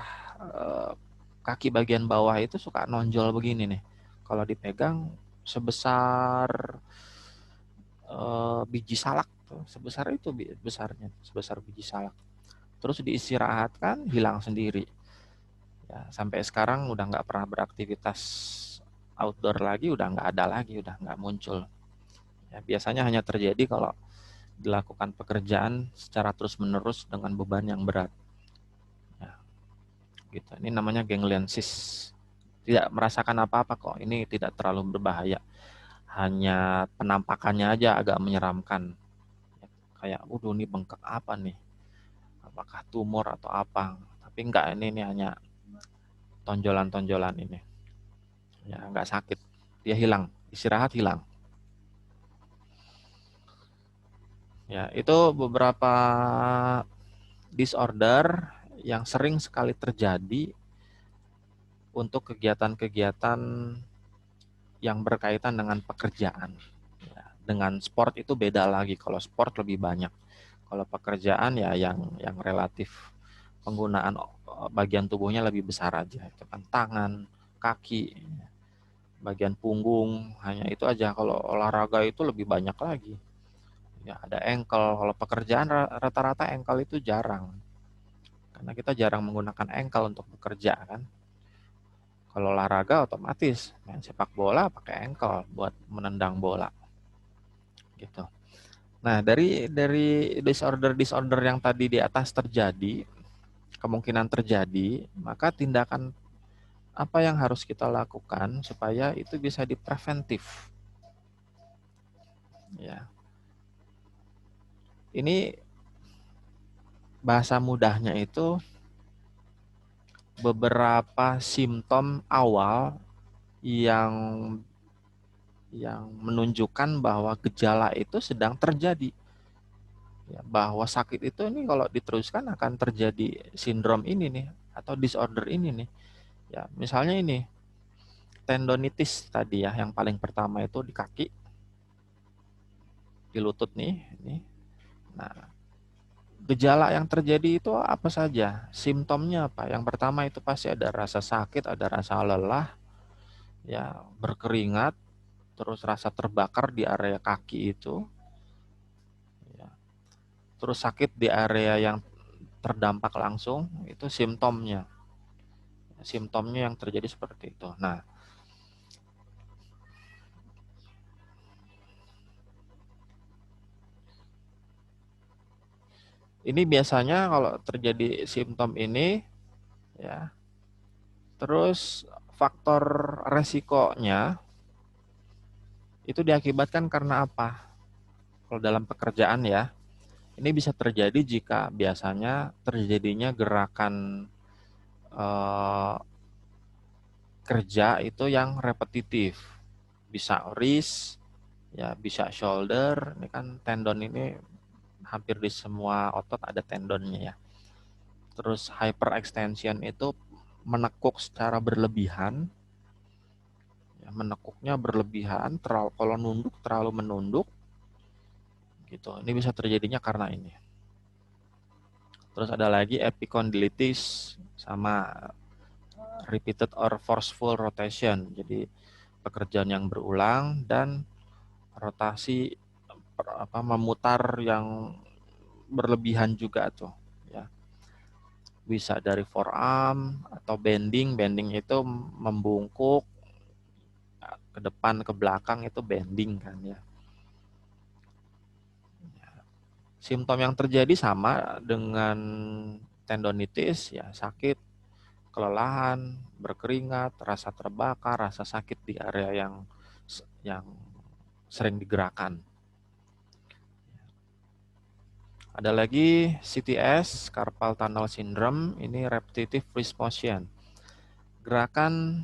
kaki bagian bawah itu suka nonjol begini nih. Kalau dipegang sebesar biji salak tuh, sebesar itu besarnya, sebesar biji salak. Terus diistirahatkan hilang sendiri. Ya, sampai sekarang udah nggak pernah beraktivitas outdoor lagi, udah nggak ada lagi, udah nggak muncul. Ya, biasanya hanya terjadi kalau dilakukan pekerjaan secara terus-menerus dengan beban yang berat. Ya, gitu. Ini namanya ganglion cyst. Tidak merasakan apa-apa kok. Ini tidak terlalu berbahaya. Hanya penampakannya aja agak menyeramkan. Kayak, ini bengkak apa nih? Apakah tumor atau apa? Tapi enggak, ini hanya tonjolan-tonjolan ini. Ya, enggak sakit. Dia hilang. Istirahat hilang. Ya, itu beberapa disorder yang sering sekali terjadi untuk kegiatan-kegiatan yang berkaitan dengan pekerjaan. Ya, dengan sport itu beda lagi. Kalau sport lebih banyak. Kalau pekerjaan ya yang relatif penggunaan bagian tubuhnya lebih besar aja, itu kan tangan, kaki, bagian punggung, hanya itu aja. Kalau olahraga itu lebih banyak lagi. Ya, ada ankle. Kalau pekerjaan rata-rata ankle itu jarang. Karena kita jarang menggunakan ankle untuk bekerja kan. Kalau olahraga otomatis main sepak bola pakai ankle buat menendang bola. Gitu. Nah, dari disorder yang tadi di atas terjadi, kemungkinan terjadi, maka tindakan apa yang harus kita lakukan supaya itu bisa dipreventif. Ya. Ini bahasa mudahnya itu beberapa simptom awal yang menunjukkan bahwa gejala itu sedang terjadi. Ya, bahwa sakit itu ini kalau diteruskan akan terjadi sindrom ini nih atau disorder ini nih. Ya, misalnya ini tendonitis tadi ya, yang paling pertama itu di kaki, di lutut nih, ini. Nah, gejala yang terjadi itu apa saja? Simptomnya apa? Yang pertama itu pasti ada rasa sakit, ada rasa lelah, ya, berkeringat, terus rasa terbakar di area kaki itu, ya. Terus sakit di area yang terdampak langsung, itu simptomnya. Simptomnya yang terjadi seperti itu. Nah, ini biasanya kalau terjadi simptom ini, ya, terus faktor resikonya itu diakibatkan karena apa? Kalau dalam pekerjaan ya, ini bisa terjadi jika biasanya terjadinya gerakan kerja itu yang repetitif. Bisa wrist, ya bisa shoulder, ini kan tendon ini hampir di semua otot ada tendonnya ya. Terus hyperextension itu menekuk secara berlebihan, ya, menekuknya berlebihan, kalau nunduk terlalu menunduk, gitu. Ini bisa terjadinya karena ini. Terus ada lagi epicondylitis sama repeated or forceful rotation. Jadi pekerjaan yang berulang dan rotasi memutar yang berlebihan juga tuh, ya. Bisa dari forearm atau bending. Bending itu membungkuk ke depan ke belakang, itu bending kan ya. Simptom yang terjadi sama dengan tendonitis, ya, sakit, kelelahan, berkeringat, rasa terbakar, rasa sakit di area yang sering digerakkan. Ada lagi CTS, carpal tunnel syndrome, ini repetitive wrist motion. Gerakan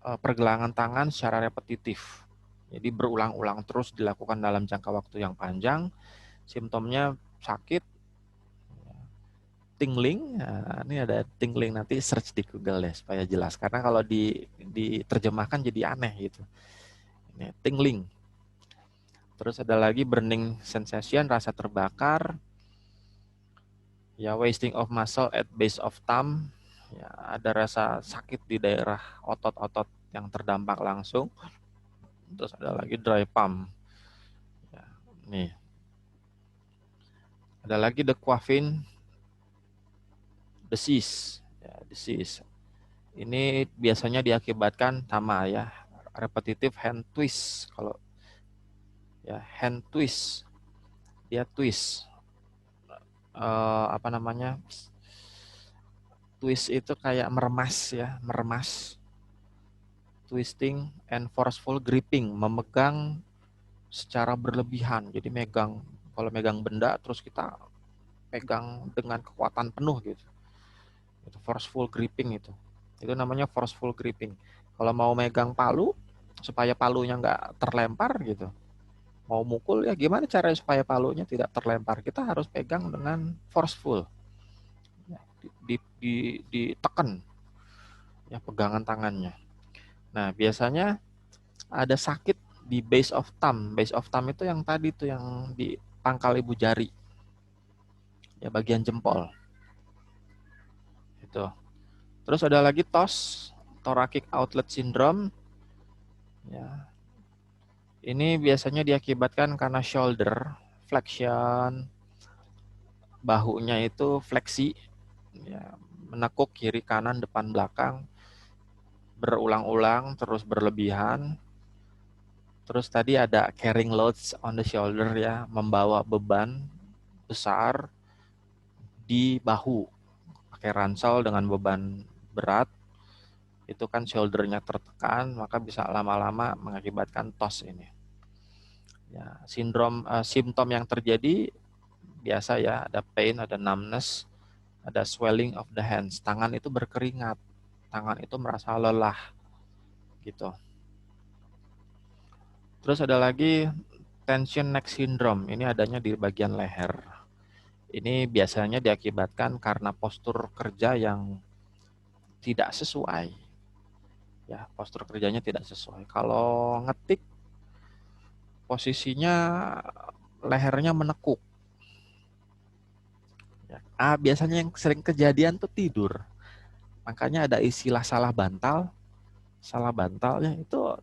pergelangan tangan secara repetitif. Jadi berulang-ulang terus dilakukan dalam jangka waktu yang panjang. Simptomnya sakit, tingling. Nah, ini ada tingling, nanti search di Google deh supaya jelas. Karena kalau diterjemahkan jadi aneh gitu. Ini tingling. Terus ada lagi burning sensation, rasa terbakar. Ya, wasting of muscle at base of thumb. Ya, ada rasa sakit di daerah otot-otot yang terdampak langsung. Terus ada lagi dry pump. Ya, nih. Ada lagi the Coffin disease. Ya, disease. Ini biasanya diakibatkan sama ya, repetitive hand twist. Kalau ya hand twist, dia twist. Apa namanya? Twist itu kayak meremas ya, meremas. Twisting and forceful gripping, memegang secara berlebihan. Jadi kalau megang benda terus kita pegang dengan kekuatan penuh gitu. Itu forceful gripping itu. Itu namanya forceful gripping. Kalau mau megang palu supaya palunya nggak terlempar gitu. Mau mukul ya gimana caranya supaya palunya tidak terlempar? Kita harus pegang dengan forceful. Ya, ditekan ya pegangan tangannya. Nah, biasanya ada sakit di base of thumb. Base of thumb itu yang tadi tuh yang di pangkal ibu jari. Ya, bagian jempol. gitu. Terus ada lagi TOS, thoracic outlet syndrome. Ya, ini biasanya diakibatkan karena shoulder flexion, bahunya itu fleksi, ya, menekuk kiri kanan depan belakang berulang-ulang terus berlebihan. Terus tadi ada carrying loads on the shoulder, ya, membawa beban besar di bahu pakai ransel dengan beban berat, itu kan shouldernya tertekan, maka bisa lama-lama mengakibatkan TOS ini. Ya, simptom yang terjadi biasa, ya, ada pain, ada numbness, ada swelling of the hands, tangan itu berkeringat, tangan itu merasa lelah gitu. Terus ada lagi tension neck syndrome, ini adanya di bagian leher. Ini biasanya diakibatkan karena postur kerja yang tidak sesuai. Ya, postur kerjanya tidak sesuai. Kalau ngetik posisinya lehernya menekuk. Ya. Biasanya yang sering kejadian tuh tidur. Makanya ada istilah salah bantal. Salah bantalnya itu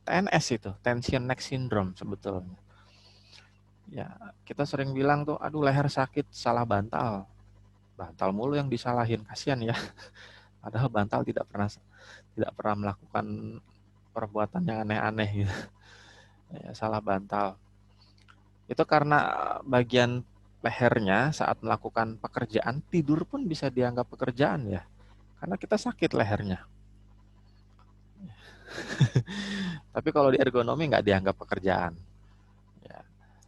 TNS, itu tension neck syndrome sebetulnya. Ya, kita sering bilang tuh, aduh leher sakit, salah bantal. Bantal mulu yang disalahin, kasihan ya. Padahal bantal tidak pernah melakukan perbuatan yang aneh-aneh gitu. Ya, salah bantal. Itu karena bagian lehernya saat melakukan pekerjaan, tidur pun bisa dianggap pekerjaan, ya. Karena kita sakit lehernya. Tapi kalau di ergonomi nggak dianggap pekerjaan. Ya.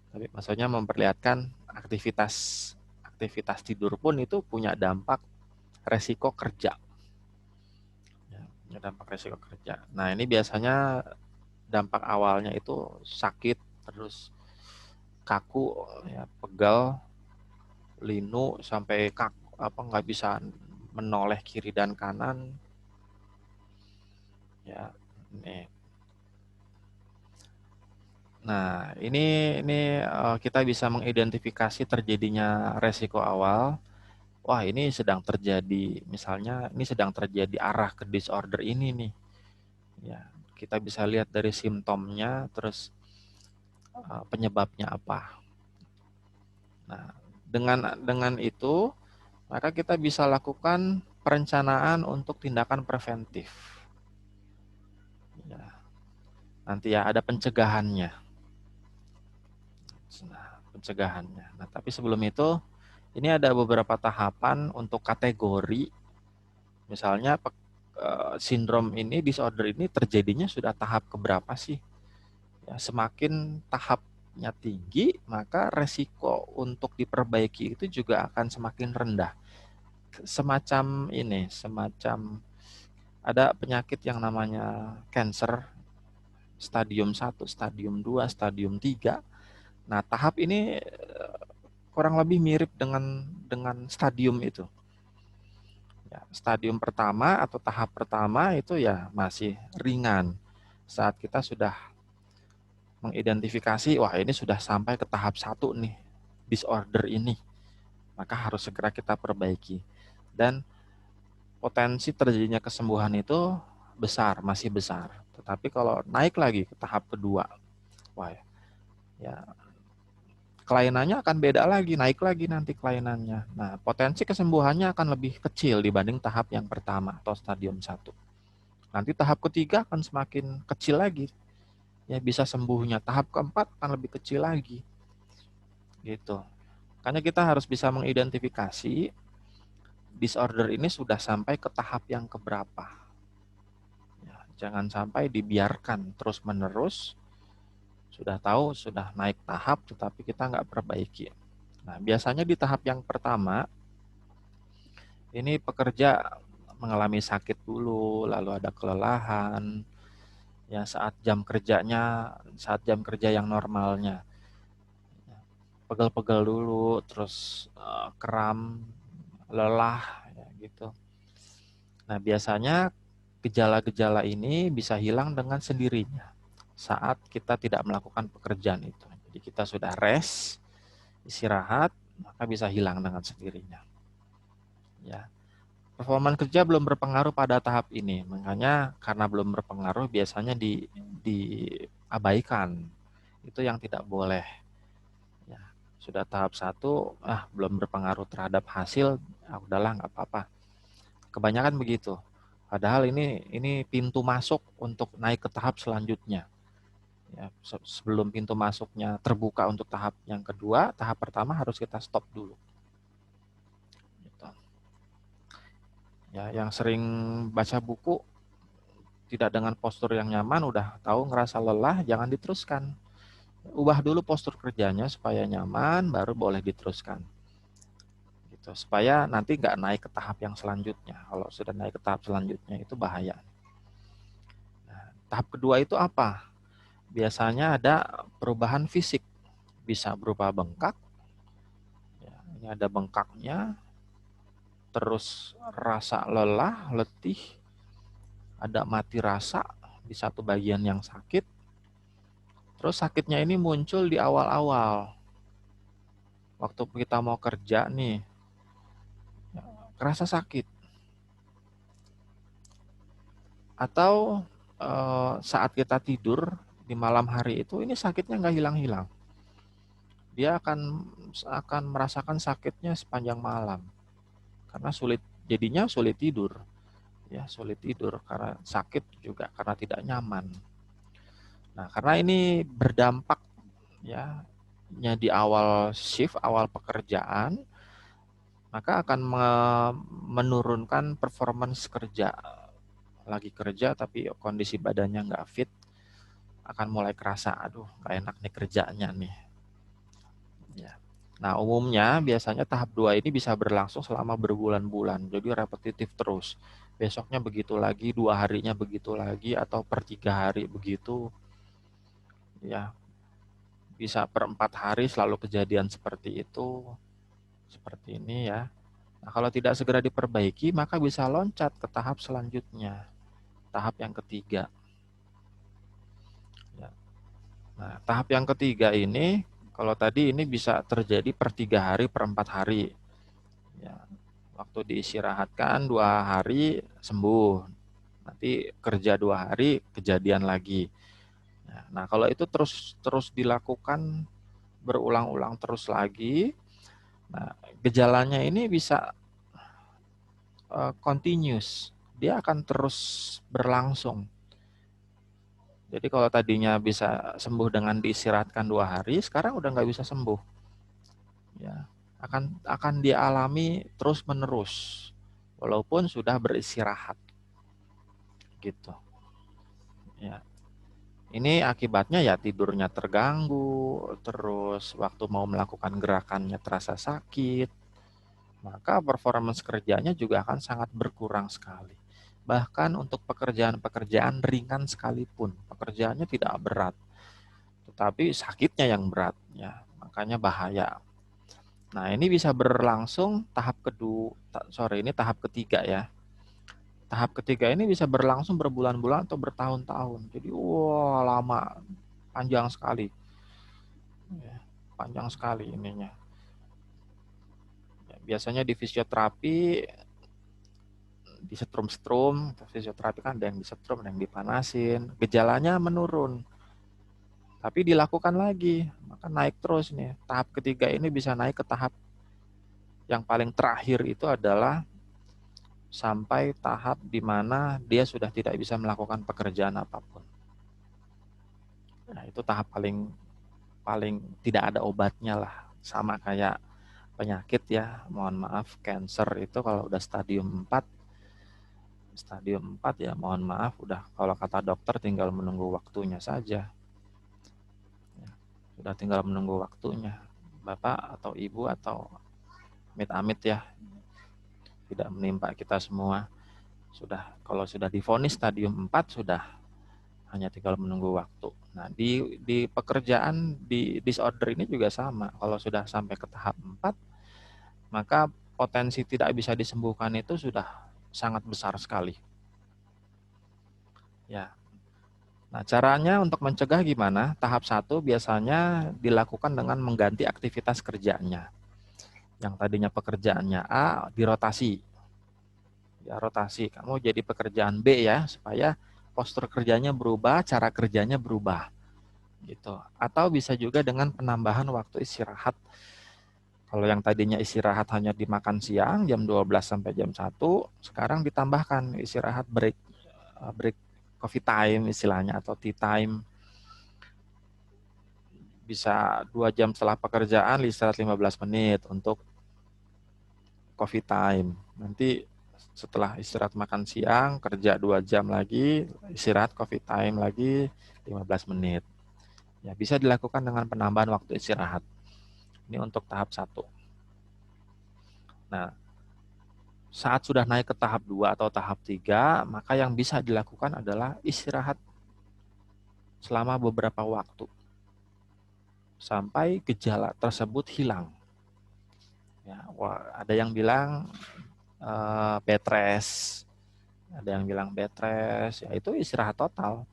Tapi maksudnya memperlihatkan aktivitas tidur pun itu punya dampak resiko kerja. Ya, punya dampak resiko kerja. Nah, ini biasanya dampak awalnya itu sakit, terus kaku, ya, pegal, linu sampai kaku, nggak bisa menoleh kiri dan kanan, ya. Nah, ini kita bisa mengidentifikasi terjadinya resiko awal. Wah, ini sedang terjadi, misalnya ini sedang terjadi arah ke disorder ini nih. Ya, kita bisa lihat dari simptomnya, terus penyebabnya apa. Nah, dengan itu maka kita bisa lakukan perencanaan untuk tindakan preventif. Ya, nanti ya ada pencegahannya. Nah, pencegahannya. Nah, tapi sebelum itu ini ada beberapa tahapan untuk kategori. Misalnya sindrom ini, disorder ini terjadinya sudah tahap keberapa sih? Ya, semakin tahapnya tinggi, maka resiko untuk diperbaiki itu juga akan semakin rendah. Semacam ada penyakit yang namanya cancer, stadium 1, stadium 2, stadium 3. Nah, tahap ini kurang lebih mirip dengan stadium itu. Ya, stadium pertama atau tahap pertama itu ya masih ringan. Saat kita sudah mengidentifikasi, wah ini sudah sampai ke tahap 1 nih, disorder ini, maka harus segera kita perbaiki. Dan potensi terjadinya kesembuhan itu besar, masih besar. Tetapi kalau naik lagi ke tahap kedua, wah ya kelainannya akan beda lagi, naik lagi nanti kelainannya. Nah, potensi kesembuhannya akan lebih kecil dibanding tahap yang pertama atau stadium 1. Nanti tahap ketiga akan semakin kecil lagi. Ya, bisa sembuhnya. Tahap keempat akan lebih kecil lagi. Gitu. Karena kita harus bisa mengidentifikasi disorder ini sudah sampai ke tahap yang keberapa. Ya, jangan sampai dibiarkan terus-menerus. Sudah tahu, sudah naik tahap, tetapi kita nggak perbaiki. Nah, biasanya di tahap yang pertama, ini pekerja mengalami sakit dulu, lalu ada kelelahan, ya saat jam kerja yang normalnya. Pegel-pegel dulu, terus kram, lelah, ya gitu. Nah, biasanya gejala-gejala ini bisa hilang dengan sendirinya saat kita tidak melakukan pekerjaan itu. Jadi kita sudah rest, istirahat, maka bisa hilang dengan sendirinya. Ya. Performa kerja belum berpengaruh pada tahap ini, makanya karena belum berpengaruh biasanya diabaikan. Itu yang tidak boleh. Ya, sudah tahap 1, belum berpengaruh terhadap hasil, udahlah nggak apa-apa. Kebanyakan begitu. Padahal ini pintu masuk untuk naik ke tahap selanjutnya. Ya, sebelum pintu masuknya terbuka untuk tahap yang kedua, tahap pertama harus kita stop dulu. Gitu. Ya, yang sering baca buku tidak dengan postur yang nyaman, udah tahu ngerasa lelah, jangan diteruskan. Ubah dulu postur kerjanya supaya nyaman, baru boleh diteruskan. Gitu, supaya nanti nggak naik ke tahap yang selanjutnya. Kalau sudah naik ke tahap selanjutnya itu bahaya. Nah, tahap kedua itu apa? Biasanya ada perubahan fisik, bisa berupa bengkak. Ya, ini ada bengkaknya, terus rasa lelah, letih, ada mati rasa di satu bagian yang sakit. Terus sakitnya ini muncul di awal-awal. Waktu kita mau kerja nih, kerasa sakit. Atau saat kita tidur di malam hari itu, ini sakitnya nggak hilang-hilang. Dia akan merasakan sakitnya sepanjang malam. Karena jadinya sulit tidur. Ya, sulit tidur karena sakit juga karena tidak nyaman. Nah, karena ini berdampak ya di awal shift, awal pekerjaan, maka akan menurunkan performance kerja. Lagi kerja tapi kondisi badannya nggak fit, akan mulai kerasa, aduh nggak enak nih kerjanya nih. Ya. Nah, umumnya biasanya tahap 2 ini bisa berlangsung selama berbulan-bulan, jadi repetitif terus. Besoknya begitu lagi, 2 harinya begitu lagi, atau per 3 hari begitu. Ya, bisa per 4 hari selalu kejadian seperti itu, seperti ini ya. Nah, kalau tidak segera diperbaiki, maka bisa loncat ke tahap selanjutnya, tahap yang ketiga. Ya. Nah, tahap yang ketiga ini, kalau tadi ini bisa terjadi per 3 hari, per 4 hari. Ya, waktu diistirahatkan 2 hari sembuh, nanti kerja 2 hari kejadian lagi. Nah, kalau itu terus dilakukan berulang-ulang terus lagi, nah gejalanya ini bisa continuous, dia akan terus berlangsung. Jadi kalau tadinya bisa sembuh dengan diistirahatkan 2 hari, sekarang udah nggak bisa sembuh. Ya, akan dialami terus menerus, walaupun sudah beristirahat. Gitu. Ya. Ini akibatnya ya tidurnya terganggu, terus waktu mau melakukan gerakannya terasa sakit, maka performance kerjanya juga akan sangat berkurang sekali. Bahkan untuk pekerjaan-pekerjaan ringan sekalipun, pekerjaannya tidak berat, tetapi sakitnya yang berat, ya, makanya bahaya. Nah, ini bisa berlangsung ini tahap ketiga ya. Tahap ketiga ini bisa berlangsung berbulan-bulan atau bertahun-tahun. Jadi, wah lama, panjang sekali. Ya, panjang sekali ininya. Ya, biasanya di fisioterapi, disetrum-setrum, fisioterapi kan ada yang disetrum, ada yang dipanasin, gejalanya menurun. Tapi dilakukan lagi, maka naik terus nih. Tahap ketiga ini bisa naik ke tahap yang paling terakhir, itu adalah sampai tahap di mana dia sudah tidak bisa melakukan pekerjaan apapun. Nah, itu tahap paling tidak ada obatnya lah. Sama kayak penyakit ya, mohon maaf, cancer itu kalau udah stadium 4 ya mohon maaf, udah kalau kata dokter tinggal menunggu waktunya saja. Ya, sudah tinggal menunggu waktunya. Bapak atau Ibu atau amit-amit ya, tidak menimpa kita semua. Kalau sudah divonis stadium 4 sudah hanya tinggal menunggu waktu. Nah, di pekerjaan di disorder ini juga sama. Kalau sudah sampai ke tahap 4, maka potensi tidak bisa disembuhkan itu sudah sangat besar sekali. Ya. Nah, caranya untuk mencegah gimana? Tahap 1 biasanya dilakukan dengan mengganti aktivitas kerjanya. Yang tadinya pekerjaannya A, dirotasi. Ya, rotasi. Kamu jadi pekerjaan B ya, supaya postur kerjanya berubah, cara kerjanya berubah. Gitu. Atau bisa juga dengan penambahan waktu istirahat. Kalau yang tadinya istirahat hanya dimakan siang jam 12 sampai jam 1, sekarang ditambahkan istirahat break coffee time istilahnya atau tea time. Bisa 2 jam setelah pekerjaan istirahat 15 menit untuk coffee time. Nanti setelah istirahat makan siang, kerja 2 jam lagi, istirahat coffee time lagi 15 menit. Ya, bisa dilakukan dengan penambahan waktu istirahat. Ini untuk tahap 1. Nah, saat sudah naik ke tahap 2 atau tahap 3, maka yang bisa dilakukan adalah istirahat selama beberapa waktu sampai gejala tersebut hilang. Ya, ada yang bilang bed rest, ada yang bilang bed rest, yaitu istirahat total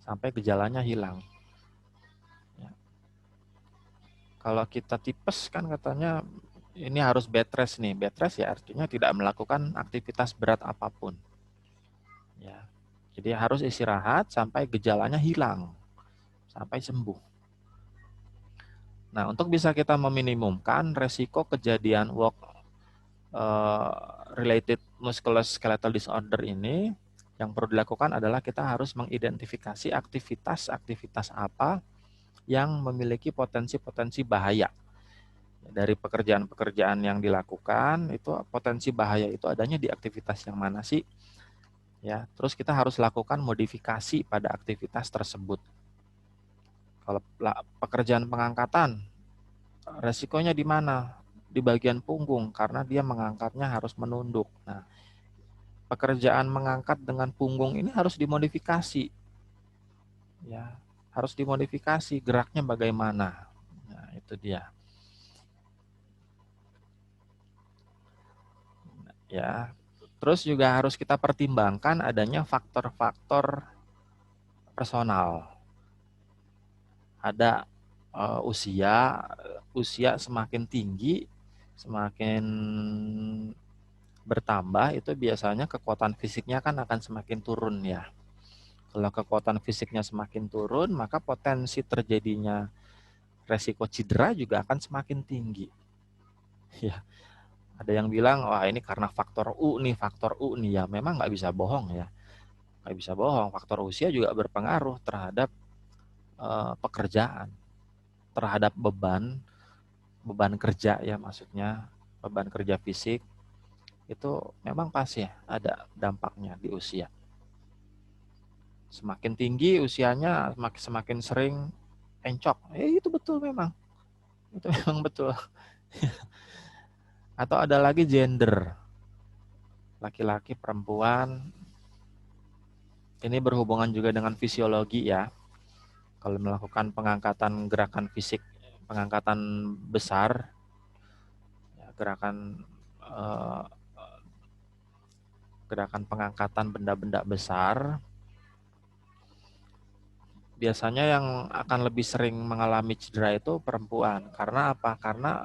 sampai gejalanya hilang. Ya. Kalau kita tipes kan katanya ini harus bed rest nih. Bed rest ya artinya tidak melakukan aktivitas berat apapun. Ya. Jadi harus istirahat sampai gejalanya hilang, sampai sembuh. Nah, untuk bisa kita meminimumkan resiko kejadian work related musculoskeletal disorder ini, yang perlu dilakukan adalah kita harus mengidentifikasi aktivitas-aktivitas apa yang memiliki potensi-potensi bahaya. Dari pekerjaan-pekerjaan yang dilakukan, itu potensi bahaya itu adanya di aktivitas yang mana sih? Ya, terus kita harus lakukan modifikasi pada aktivitas tersebut. Kalau pekerjaan pengangkatan, resikonya di mana? Di bagian punggung, karena dia mengangkatnya harus menunduk. Nah, pekerjaan mengangkat dengan punggung ini harus dimodifikasi. Ya, harus dimodifikasi, geraknya bagaimana. Nah, itu dia. Ya. Terus juga harus kita pertimbangkan adanya faktor-faktor personal. Ada usia semakin tinggi, semakin bertambah, itu biasanya kekuatan fisiknya kan akan semakin turun ya. Kalau kekuatan fisiknya semakin turun, maka potensi terjadinya resiko cedera juga akan semakin tinggi. Ya, ada yang bilang, wah ini karena faktor U nih ya. Memang nggak bisa bohong ya. Nggak bisa bohong, faktor usia juga berpengaruh terhadap pekerjaan, terhadap beban kerja ya maksudnya, beban kerja fisik. Itu memang pasti ada dampaknya di usia. Semakin tinggi usianya, semakin sering encok. Itu betul memang. Itu memang betul. Atau ada lagi gender. Laki-laki, perempuan. Ini berhubungan juga dengan fisiologi ya. Kalau melakukan pengangkatan gerakan fisik, pengangkatan besar, ya, gerakan pengangkatan benda-benda besar, biasanya yang akan lebih sering mengalami cedera itu perempuan. Karena apa? Karena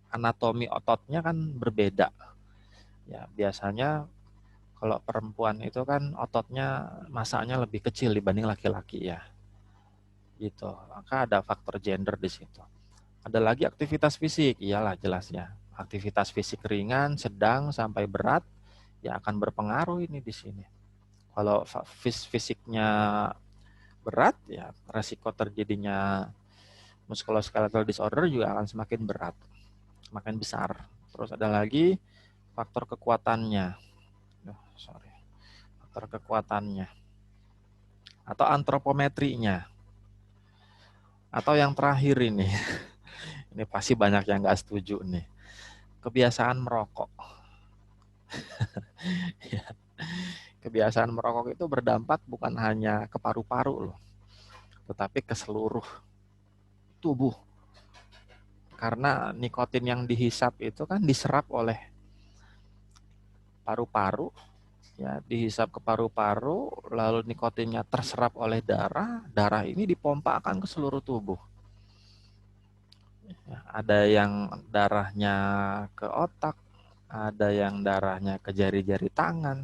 anatomi ototnya kan berbeda. Ya, biasanya kalau perempuan itu kan ototnya masanya lebih kecil dibanding laki-laki ya. Gitu. Maka ada faktor gender di situ. Ada lagi aktivitas fisik, iyalah jelas ya. Aktivitas fisik ringan, sedang sampai berat ya akan berpengaruh ini di sini. Kalau fisiknya berat ya resiko terjadinya musculoskeletal disorder juga akan semakin berat, semakin besar. Terus ada lagi faktor kekuatannya. Faktor kekuatannya atau antropometrinya. Atau yang terakhir ini. Ini pasti banyak yang nggak setuju nih. Kebiasaan merokok. Ya. Kebiasaan merokok itu berdampak bukan hanya ke paru-paru loh, tetapi ke seluruh tubuh. Karena nikotin yang dihisap itu kan diserap oleh paru-paru, ya, dihisap ke paru-paru, lalu nikotinnya terserap oleh darah, darah ini dipompakan ke seluruh tubuh. Ya, ada yang darahnya ke otak, ada yang darahnya ke jari-jari tangan,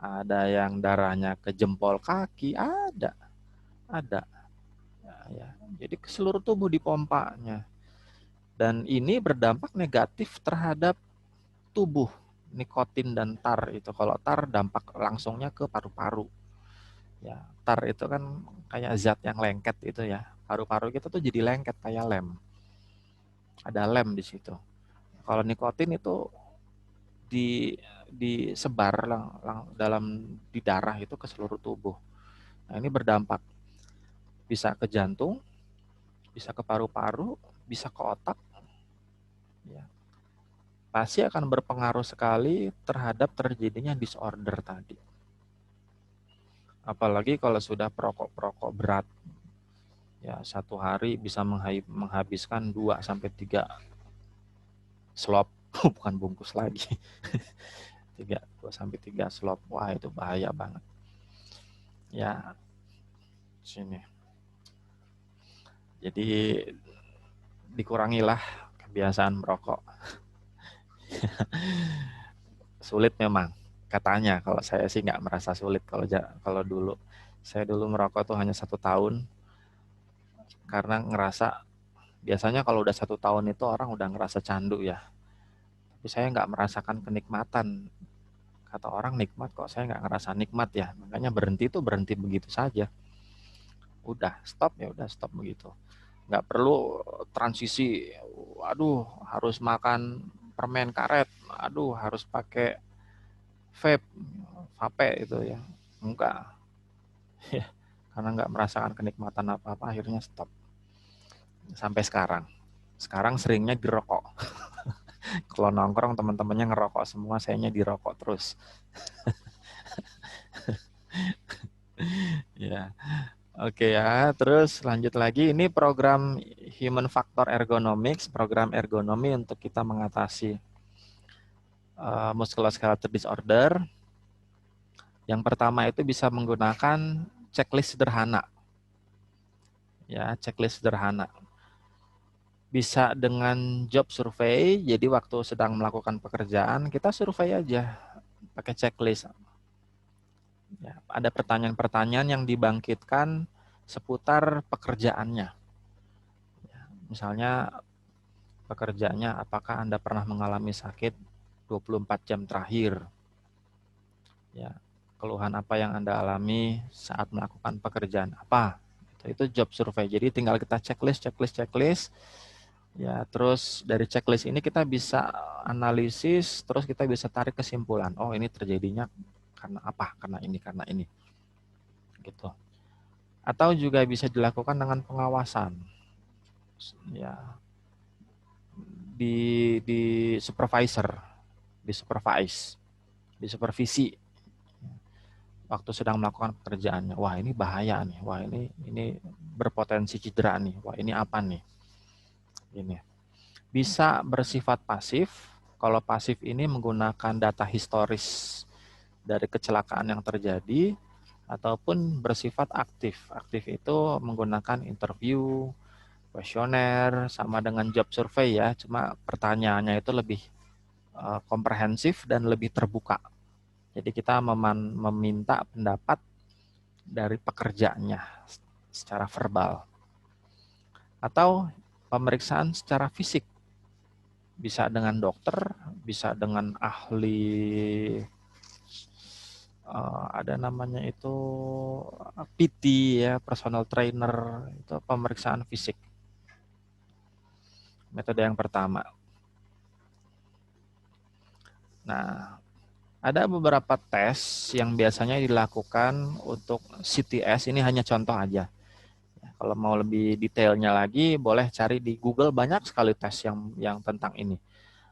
ada yang darahnya ke jempol kaki, ada. Ya. Jadi ke seluruh tubuh dipompanya. Dan ini berdampak negatif terhadap tubuh. Nikotin dan tar itu, kalau tar dampak langsungnya ke paru-paru. Ya, tar itu kan kayak zat yang lengket itu ya. Paru-paru kita tuh jadi lengket kayak lem. Ada lem di situ. Kalau nikotin itu di disebar di darah itu ke seluruh tubuh. Nah, ini berdampak bisa ke jantung, bisa ke paru-paru, bisa ke otak. Ya. Pasti akan berpengaruh sekali terhadap terjadinya disorder tadi. Apalagi kalau sudah perokok-perokok berat. Ya, satu hari bisa menghabiskan 2-3 slop, bukan bungkus lagi. 2-3 slop. Wah, itu bahaya banget. Ya, sini. Jadi dikurangilah kebiasaan merokok. Sulit memang katanya, kalau saya sih nggak merasa sulit. Kalau dulu saya merokok tuh hanya 1 tahun, karena ngerasa biasanya kalau udah 1 tahun itu orang udah ngerasa candu ya, tapi saya nggak merasakan kenikmatan. Kata orang nikmat, kok saya nggak ngerasa nikmat ya, makanya berhenti tuh berhenti begitu saja. Udah stop ya udah stop begitu, nggak perlu transisi. Aduh, harus makan permen karet, aduh harus pakai vape itu ya, enggak. Ya, karena nggak merasakan kenikmatan apa-apa, akhirnya stop. Sampai sekarang seringnya dirokok. Kalau nongkrong teman-temannya ngerokok semua, sayanya dirokok terus. Ya, oke ya. Terus lanjut lagi, ini program Human Factor Ergonomics, program ergonomi untuk kita mengatasi musculoskeletal disorder. Yang pertama itu bisa menggunakan checklist sederhana. Ya, checklist sederhana. Bisa dengan job survey, jadi waktu sedang melakukan pekerjaan, kita survei aja pakai checklist. Ya, ada pertanyaan-pertanyaan yang dibangkitkan seputar pekerjaannya. Ya, misalnya pekerjaannya, apakah Anda pernah mengalami sakit 24 jam terakhir? Ya, keluhan apa yang Anda alami saat melakukan pekerjaan apa? Itu job survey. Jadi tinggal kita checklist. Ya, terus dari checklist ini kita bisa analisis, terus kita bisa tarik kesimpulan. Oh, ini terjadinya karena apa? Karena ini. Gitu. Atau juga bisa dilakukan dengan pengawasan. Ya, di supervisor, di supervisi waktu sedang melakukan pekerjaannya. Wah, ini bahaya nih. Wah, ini berpotensi cedera nih. Wah, ini apa nih? Ini. Bisa bersifat pasif. Kalau pasif ini menggunakan data historis dari kecelakaan yang terjadi, ataupun bersifat aktif. Aktif itu menggunakan interview, kuesioner, sama dengan job survey ya, cuma pertanyaannya itu lebih komprehensif dan lebih terbuka. Jadi kita meminta pendapat dari pekerjanya secara verbal. Atau pemeriksaan secara fisik. Bisa dengan dokter, bisa dengan ahli, ada namanya itu PT ya, personal trainer, itu pemeriksaan fisik. Metode yang pertama. Nah, ada beberapa tes yang biasanya dilakukan untuk CTS, ini hanya contoh aja. Kalau mau lebih detailnya lagi, boleh cari di Google, banyak sekali tes yang tentang ini.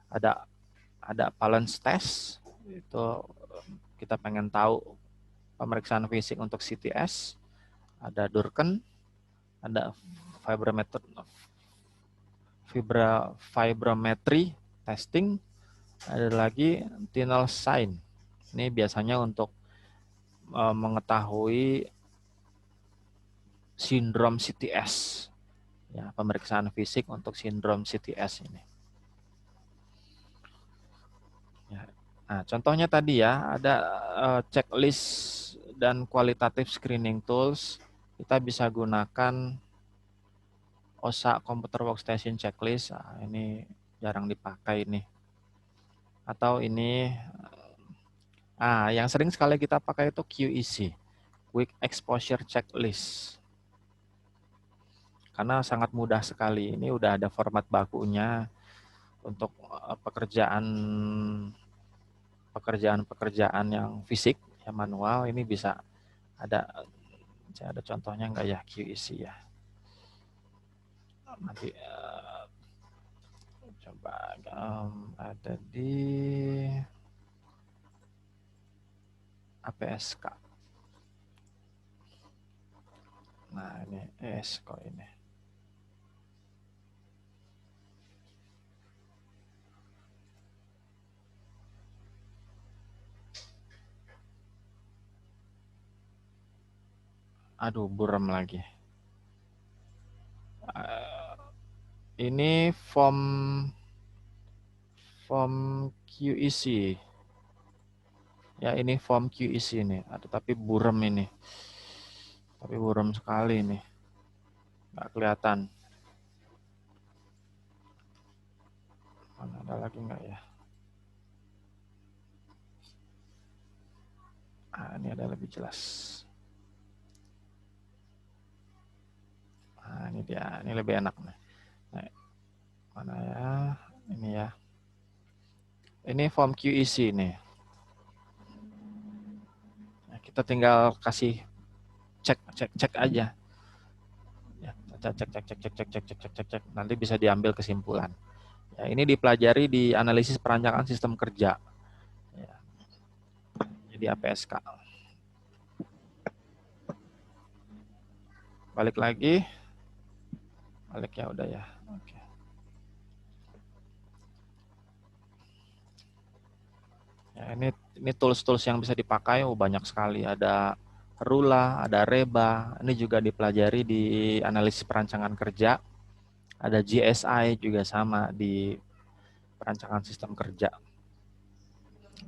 Ada balance test, itu kita pengen tahu pemeriksaan fisik untuk CTS. Ada Durkheim, ada fibrometry testing, ada lagi Tinel sign. Ini biasanya untuk mengetahui sindrom CTS. Ya, pemeriksaan fisik untuk sindrom CTS ini. Nah, contohnya tadi ya, ada checklist dan kualitatif screening tools. Kita bisa gunakan OSA Computer Workstation Checklist. Nah, ini jarang dipakai nih. Atau ini, yang sering sekali kita pakai itu QEC, Quick Exposure Checklist. Karena sangat mudah sekali. Ini udah ada format bakunya untuk pekerjaan yang fisik, yang manual. Ini bisa ada contohnya nggak ya QEC ya? Nanti coba ada di APSK. Nah ini ESCO ini. Aduh, buram lagi. Ini form QEC. Ya, ini form QEC ini. Aduh, tapi buram ini. Tapi buram sekali ini. Nggak kelihatan. Mana ada lagi nggak ya? Ini ada lebih jelas. Ini dia. Ini lebih enak nih. Nah, mana ya? Ini ya. Ini form QEC nih. Nah, kita tinggal kasih cek aja. Ya, cek. Nanti bisa diambil kesimpulan. Ya, ini dipelajari di analisis perancangan sistem kerja. Ya. Jadi APSK. Balik lagi. Balik ya udah ya. Oke. Ya, ini tools-tools yang bisa dipakai banyak sekali. Ada Rula, ada Reba. Ini juga dipelajari di analisis perancangan kerja. Ada GSI juga sama di perancangan sistem kerja.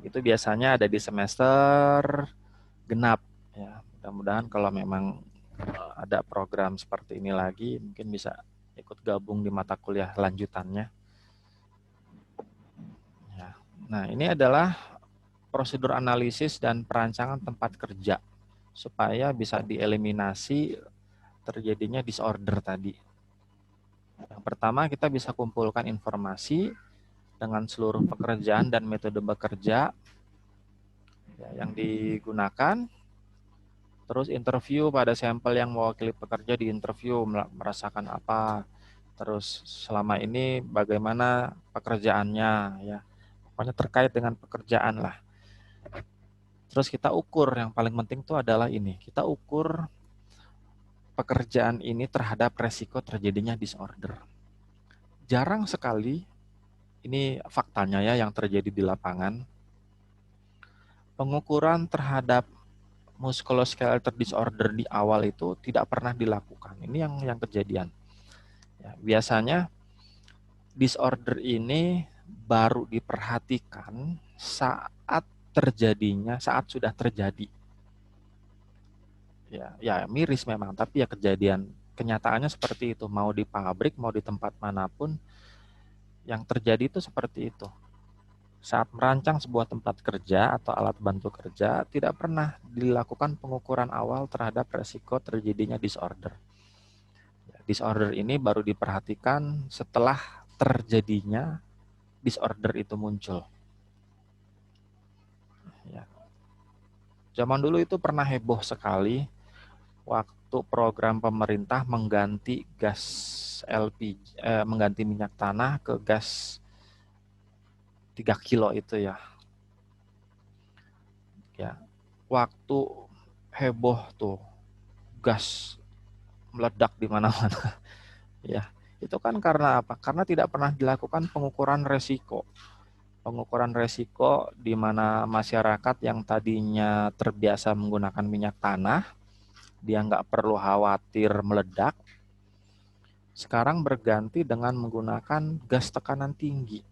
Itu biasanya ada di semester genap. Ya, mudah-mudahan kalau memang ada program seperti ini lagi, mungkin bisa ikut gabung di mata kuliah lanjutannya. Ya. Nah, ini adalah prosedur analisis dan perancangan tempat kerja supaya bisa dieliminasi terjadinya disorder tadi. Yang pertama, kita bisa kumpulkan informasi dengan seluruh pekerjaan dan metode bekerja yang digunakan. Terus interview pada sampel yang mewakili pekerja, di interview merasakan apa, terus selama ini bagaimana pekerjaannya, ya pokoknya terkait dengan pekerjaan lah. Terus kita ukur, yang paling penting itu adalah ini, kita ukur pekerjaan ini terhadap resiko terjadinya disorder. Jarang sekali, ini faktanya ya yang terjadi di lapangan, pengukuran terhadap musculoskeletal disorder di awal itu tidak pernah dilakukan. Ini yang kejadian. Ya, biasanya disorder ini baru diperhatikan saat sudah terjadi. Ya miris memang, tapi ya kejadian kenyataannya seperti itu. Mau di pabrik, mau di tempat manapun, yang terjadi itu seperti itu. Saat merancang sebuah tempat kerja atau alat bantu kerja, tidak pernah dilakukan pengukuran awal terhadap resiko terjadinya disorder. Disorder ini baru diperhatikan setelah terjadinya disorder itu muncul. Ya. Zaman dulu itu pernah heboh sekali waktu program pemerintah mengganti gas LPG, mengganti minyak tanah ke gas 3 kilo itu ya. Ya, waktu heboh tuh gas meledak di mana-mana. Ya, itu kan karena apa? Karena tidak pernah dilakukan pengukuran resiko. Pengukuran resiko di mana masyarakat yang tadinya terbiasa menggunakan minyak tanah, dia nggak perlu khawatir meledak, sekarang berganti dengan menggunakan gas tekanan tinggi.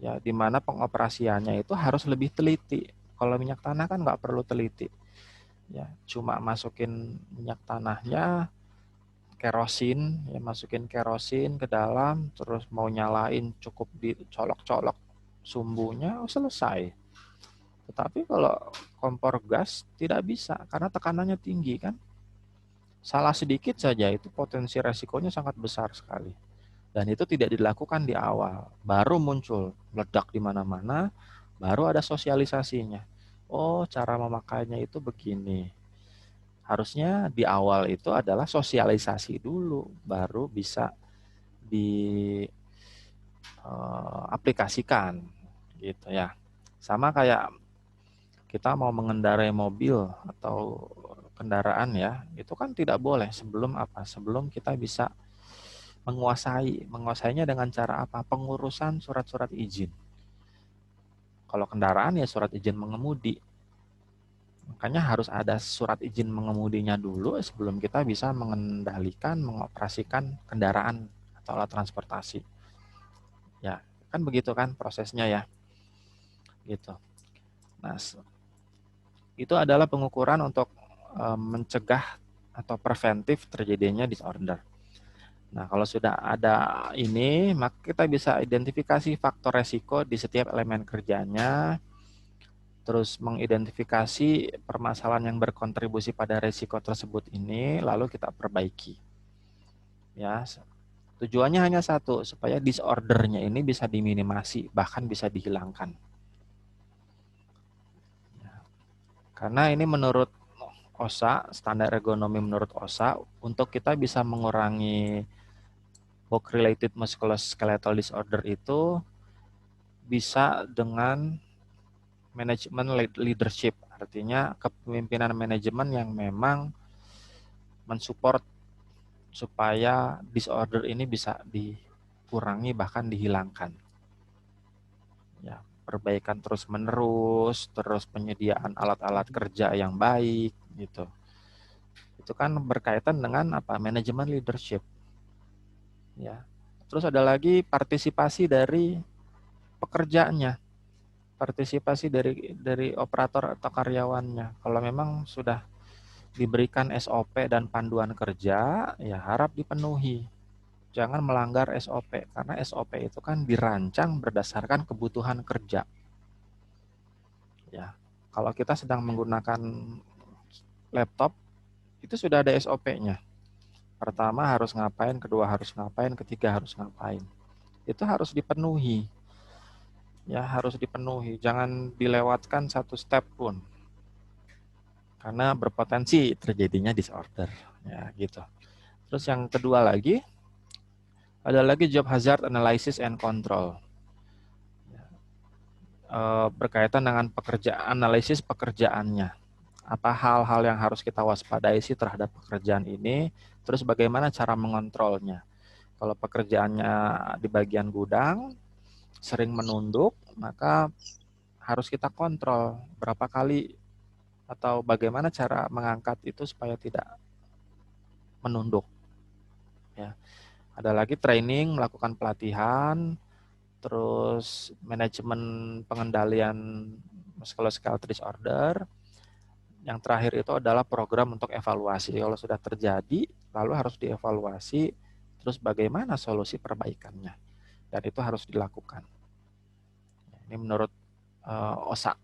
Ya, di mana pengoperasiannya itu harus lebih teliti. Kalau minyak tanah kan nggak perlu teliti. Ya, cuma masukin minyak tanahnya, kerosin, ya masukin kerosin ke dalam, terus mau nyalain cukup dicolok-colok sumbunya, oh selesai. Tetapi kalau kompor gas tidak bisa karena tekanannya tinggi kan. Salah sedikit saja itu potensi resikonya sangat besar sekali. Dan itu tidak dilakukan di awal. Baru muncul, meledak di mana-mana, baru ada sosialisasinya. Oh, cara memakainya itu begini. Harusnya di awal itu adalah sosialisasi dulu, baru bisa diaplikasikan gitu ya. Sama kayak kita mau mengendarai mobil atau kendaraan ya, itu kan tidak boleh sebelum apa? Sebelum kita bisa menguasainya dengan cara apa? Pengurusan surat-surat izin. Kalau kendaraan ya surat izin mengemudi. Makanya harus ada surat izin mengemudinya dulu sebelum kita bisa mengendalikan, mengoperasikan kendaraan atau alat transportasi. Ya, kan begitu kan prosesnya ya. Gitu. Nah, itu adalah pengukuran untuk mencegah atau preventif terjadinya disorder. Nah, kalau sudah ada ini, maka kita bisa identifikasi faktor resiko di setiap elemen kerjanya, terus mengidentifikasi permasalahan yang berkontribusi pada resiko tersebut ini, lalu kita perbaiki. Ya, tujuannya hanya satu, supaya disordernya ini bisa diminimasi, bahkan bisa dihilangkan. Karena ini menurut OSA, standar ergonomi menurut OSA, untuk kita bisa mengurangi work-related musculoskeletal disorder itu bisa dengan manajemen leadership, artinya kepemimpinan manajemen yang memang mensupport supaya disorder ini bisa dikurangi bahkan dihilangkan. Ya, perbaikan terus-menerus, terus penyediaan alat-alat kerja yang baik gitu. Itu kan berkaitan dengan apa? Manajemen leadership. Ya. Terus ada lagi partisipasi dari pekerjaannya, partisipasi dari operator atau karyawannya. Kalau memang sudah diberikan SOP dan panduan kerja, ya harap dipenuhi. Jangan melanggar SOP, karena SOP itu kan dirancang berdasarkan kebutuhan kerja. Ya, kalau kita sedang menggunakan laptop, itu sudah ada SOP-nya. Pertama harus ngapain, kedua harus ngapain, ketiga harus ngapain. Itu harus dipenuhi. Ya, harus dipenuhi. Jangan dilewatkan satu step pun. Karena berpotensi terjadinya disorder. Ya, gitu. Terus yang kedua lagi, ada lagi job hazard analysis and control. Berkaitan dengan analisis pekerjaannya. Apa hal-hal yang harus kita waspadai sih terhadap pekerjaan ini, terus bagaimana cara mengontrolnya. Kalau pekerjaannya di bagian gudang, sering menunduk, maka harus kita kontrol berapa kali atau bagaimana cara mengangkat itu supaya tidak menunduk. Ya. Ada lagi training, melakukan pelatihan, terus manajemen pengendalian musculoskeletal disorder. Yang terakhir itu adalah program untuk evaluasi. Kalau sudah terjadi, lalu harus dievaluasi, terus bagaimana solusi perbaikannya. Dan itu harus dilakukan. Ini menurut OSA.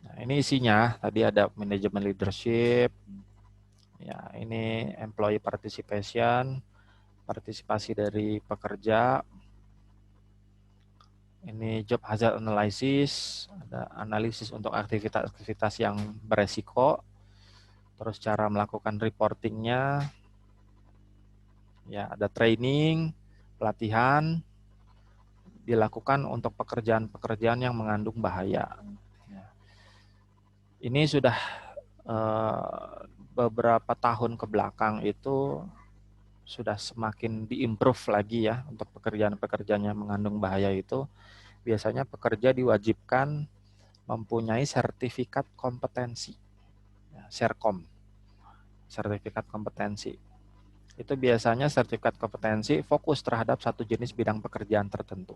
Nah, ini isinya, tadi ada manajemen leadership, ya ini employee participation, partisipasi dari pekerja, ini job hazard analysis, ada analisis untuk aktivitas-aktivitas yang beresiko, terus cara melakukan reportingnya, ya ada training, pelatihan, dilakukan untuk pekerjaan-pekerjaan yang mengandung bahaya. Ya. Ini sudah beberapa tahun ke belakang itu sudah semakin diimprove lagi ya untuk pekerjaan-pekerjaan yang mengandung bahaya itu. Biasanya pekerja diwajibkan mempunyai sertifikat kompetensi, ya, Serkom, sertifikat kompetensi. Itu biasanya sertifikat kompetensi fokus terhadap satu jenis bidang pekerjaan tertentu.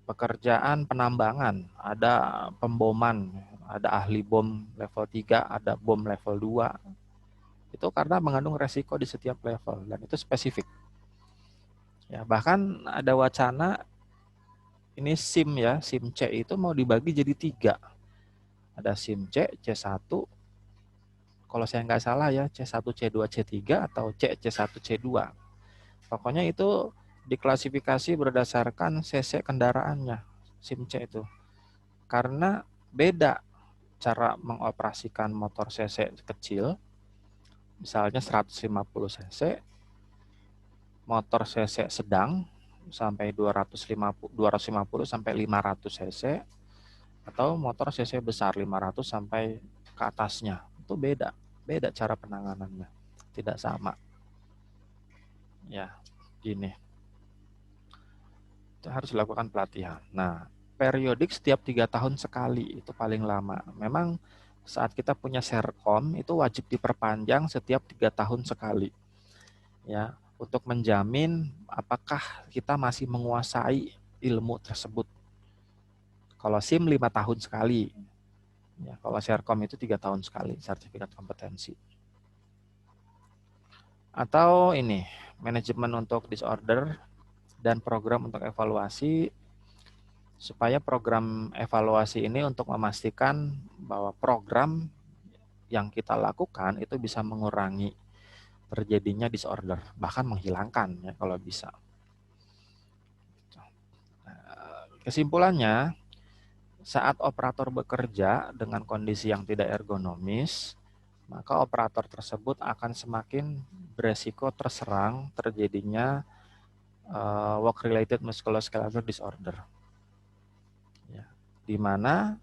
pekerjaan penambangan, ada pemboman, ada ahli bom level 3, ada bom level 2. Itu karena mengandung resiko di setiap level dan itu spesifik. Ya, bahkan ada wacana ini SIM ya, SIM C itu mau dibagi jadi 3. Ada SIM C, C1, kalau saya nggak salah ya, C1, C2, C3 atau C, C1, C2. Pokoknya itu diklasifikasi berdasarkan cc kendaraannya, SIM C itu. Karena beda cara mengoperasikan motor cc kecil, misalnya 150 cc, motor cc sedang sampai 250 sampai 500 cc, atau motor cc besar 500 sampai ke atasnya. Itu beda cara penanganannya, tidak sama. Ya, gini. Itu harus dilakukan pelatihan. Nah, periodik setiap 3 tahun sekali, itu paling lama. Memang saat kita punya Serkom, itu wajib diperpanjang setiap 3 tahun sekali. Ya, untuk menjamin apakah kita masih menguasai ilmu tersebut. Kalau SIM 5 tahun sekali. Ya, kalau Serkom itu 3 tahun sekali, sertifikat kompetensi. Atau ini, manajemen untuk disorder dan program untuk evaluasi, supaya program evaluasi ini untuk memastikan bahwa program yang kita lakukan itu bisa mengurangi terjadinya disorder, bahkan menghilangkan ya kalau bisa. Kesimpulannya, saat operator bekerja dengan kondisi yang tidak ergonomis, maka operator tersebut akan semakin beresiko terserang terjadinya work-related musculoskeletal disorder. Ya, di mana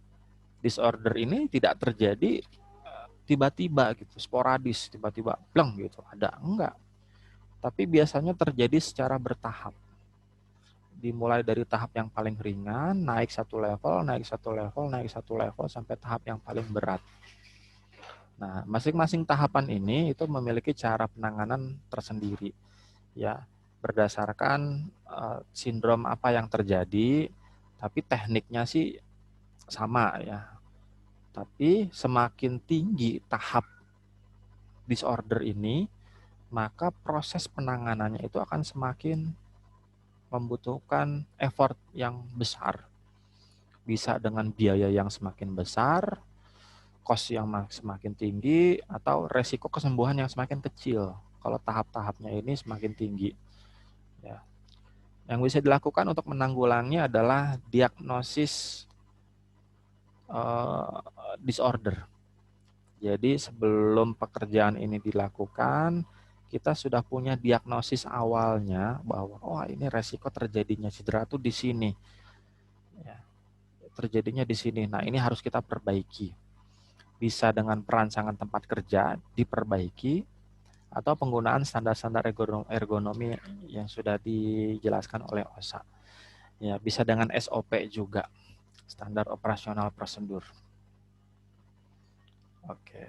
disorder ini tidak terjadi tiba-tiba gitu, sporadis, tiba-tiba bleng gitu, ada, enggak. Tapi biasanya terjadi secara bertahap. Dimulai dari tahap yang paling ringan, naik satu level, naik satu level, naik satu level, sampai tahap yang paling berat. Nah, masing-masing tahapan ini itu memiliki cara penanganan tersendiri. Ya, berdasarkan sindrom apa yang terjadi, tapi tekniknya sih sama ya. Tapi semakin tinggi tahap disorder ini, maka proses penanganannya itu akan semakin membutuhkan effort yang besar. Bisa dengan biaya yang semakin besar, cost yang semakin tinggi, atau resiko kesembuhan yang semakin kecil kalau tahap-tahapnya ini semakin tinggi. Ya. Yang bisa dilakukan untuk menanggulanginya adalah diagnosis disorder. Jadi sebelum pekerjaan ini dilakukan, kita sudah punya diagnosis awalnya bahwa oh ini resiko terjadinya cedera tuh di sini. Ya, terjadinya di sini. Nah, ini harus kita perbaiki. Bisa dengan perancangan tempat kerja diperbaiki atau penggunaan standar-standar ergonomi yang sudah dijelaskan oleh OSA. Ya, bisa dengan SOP juga, standar operasional prosedur. Oke.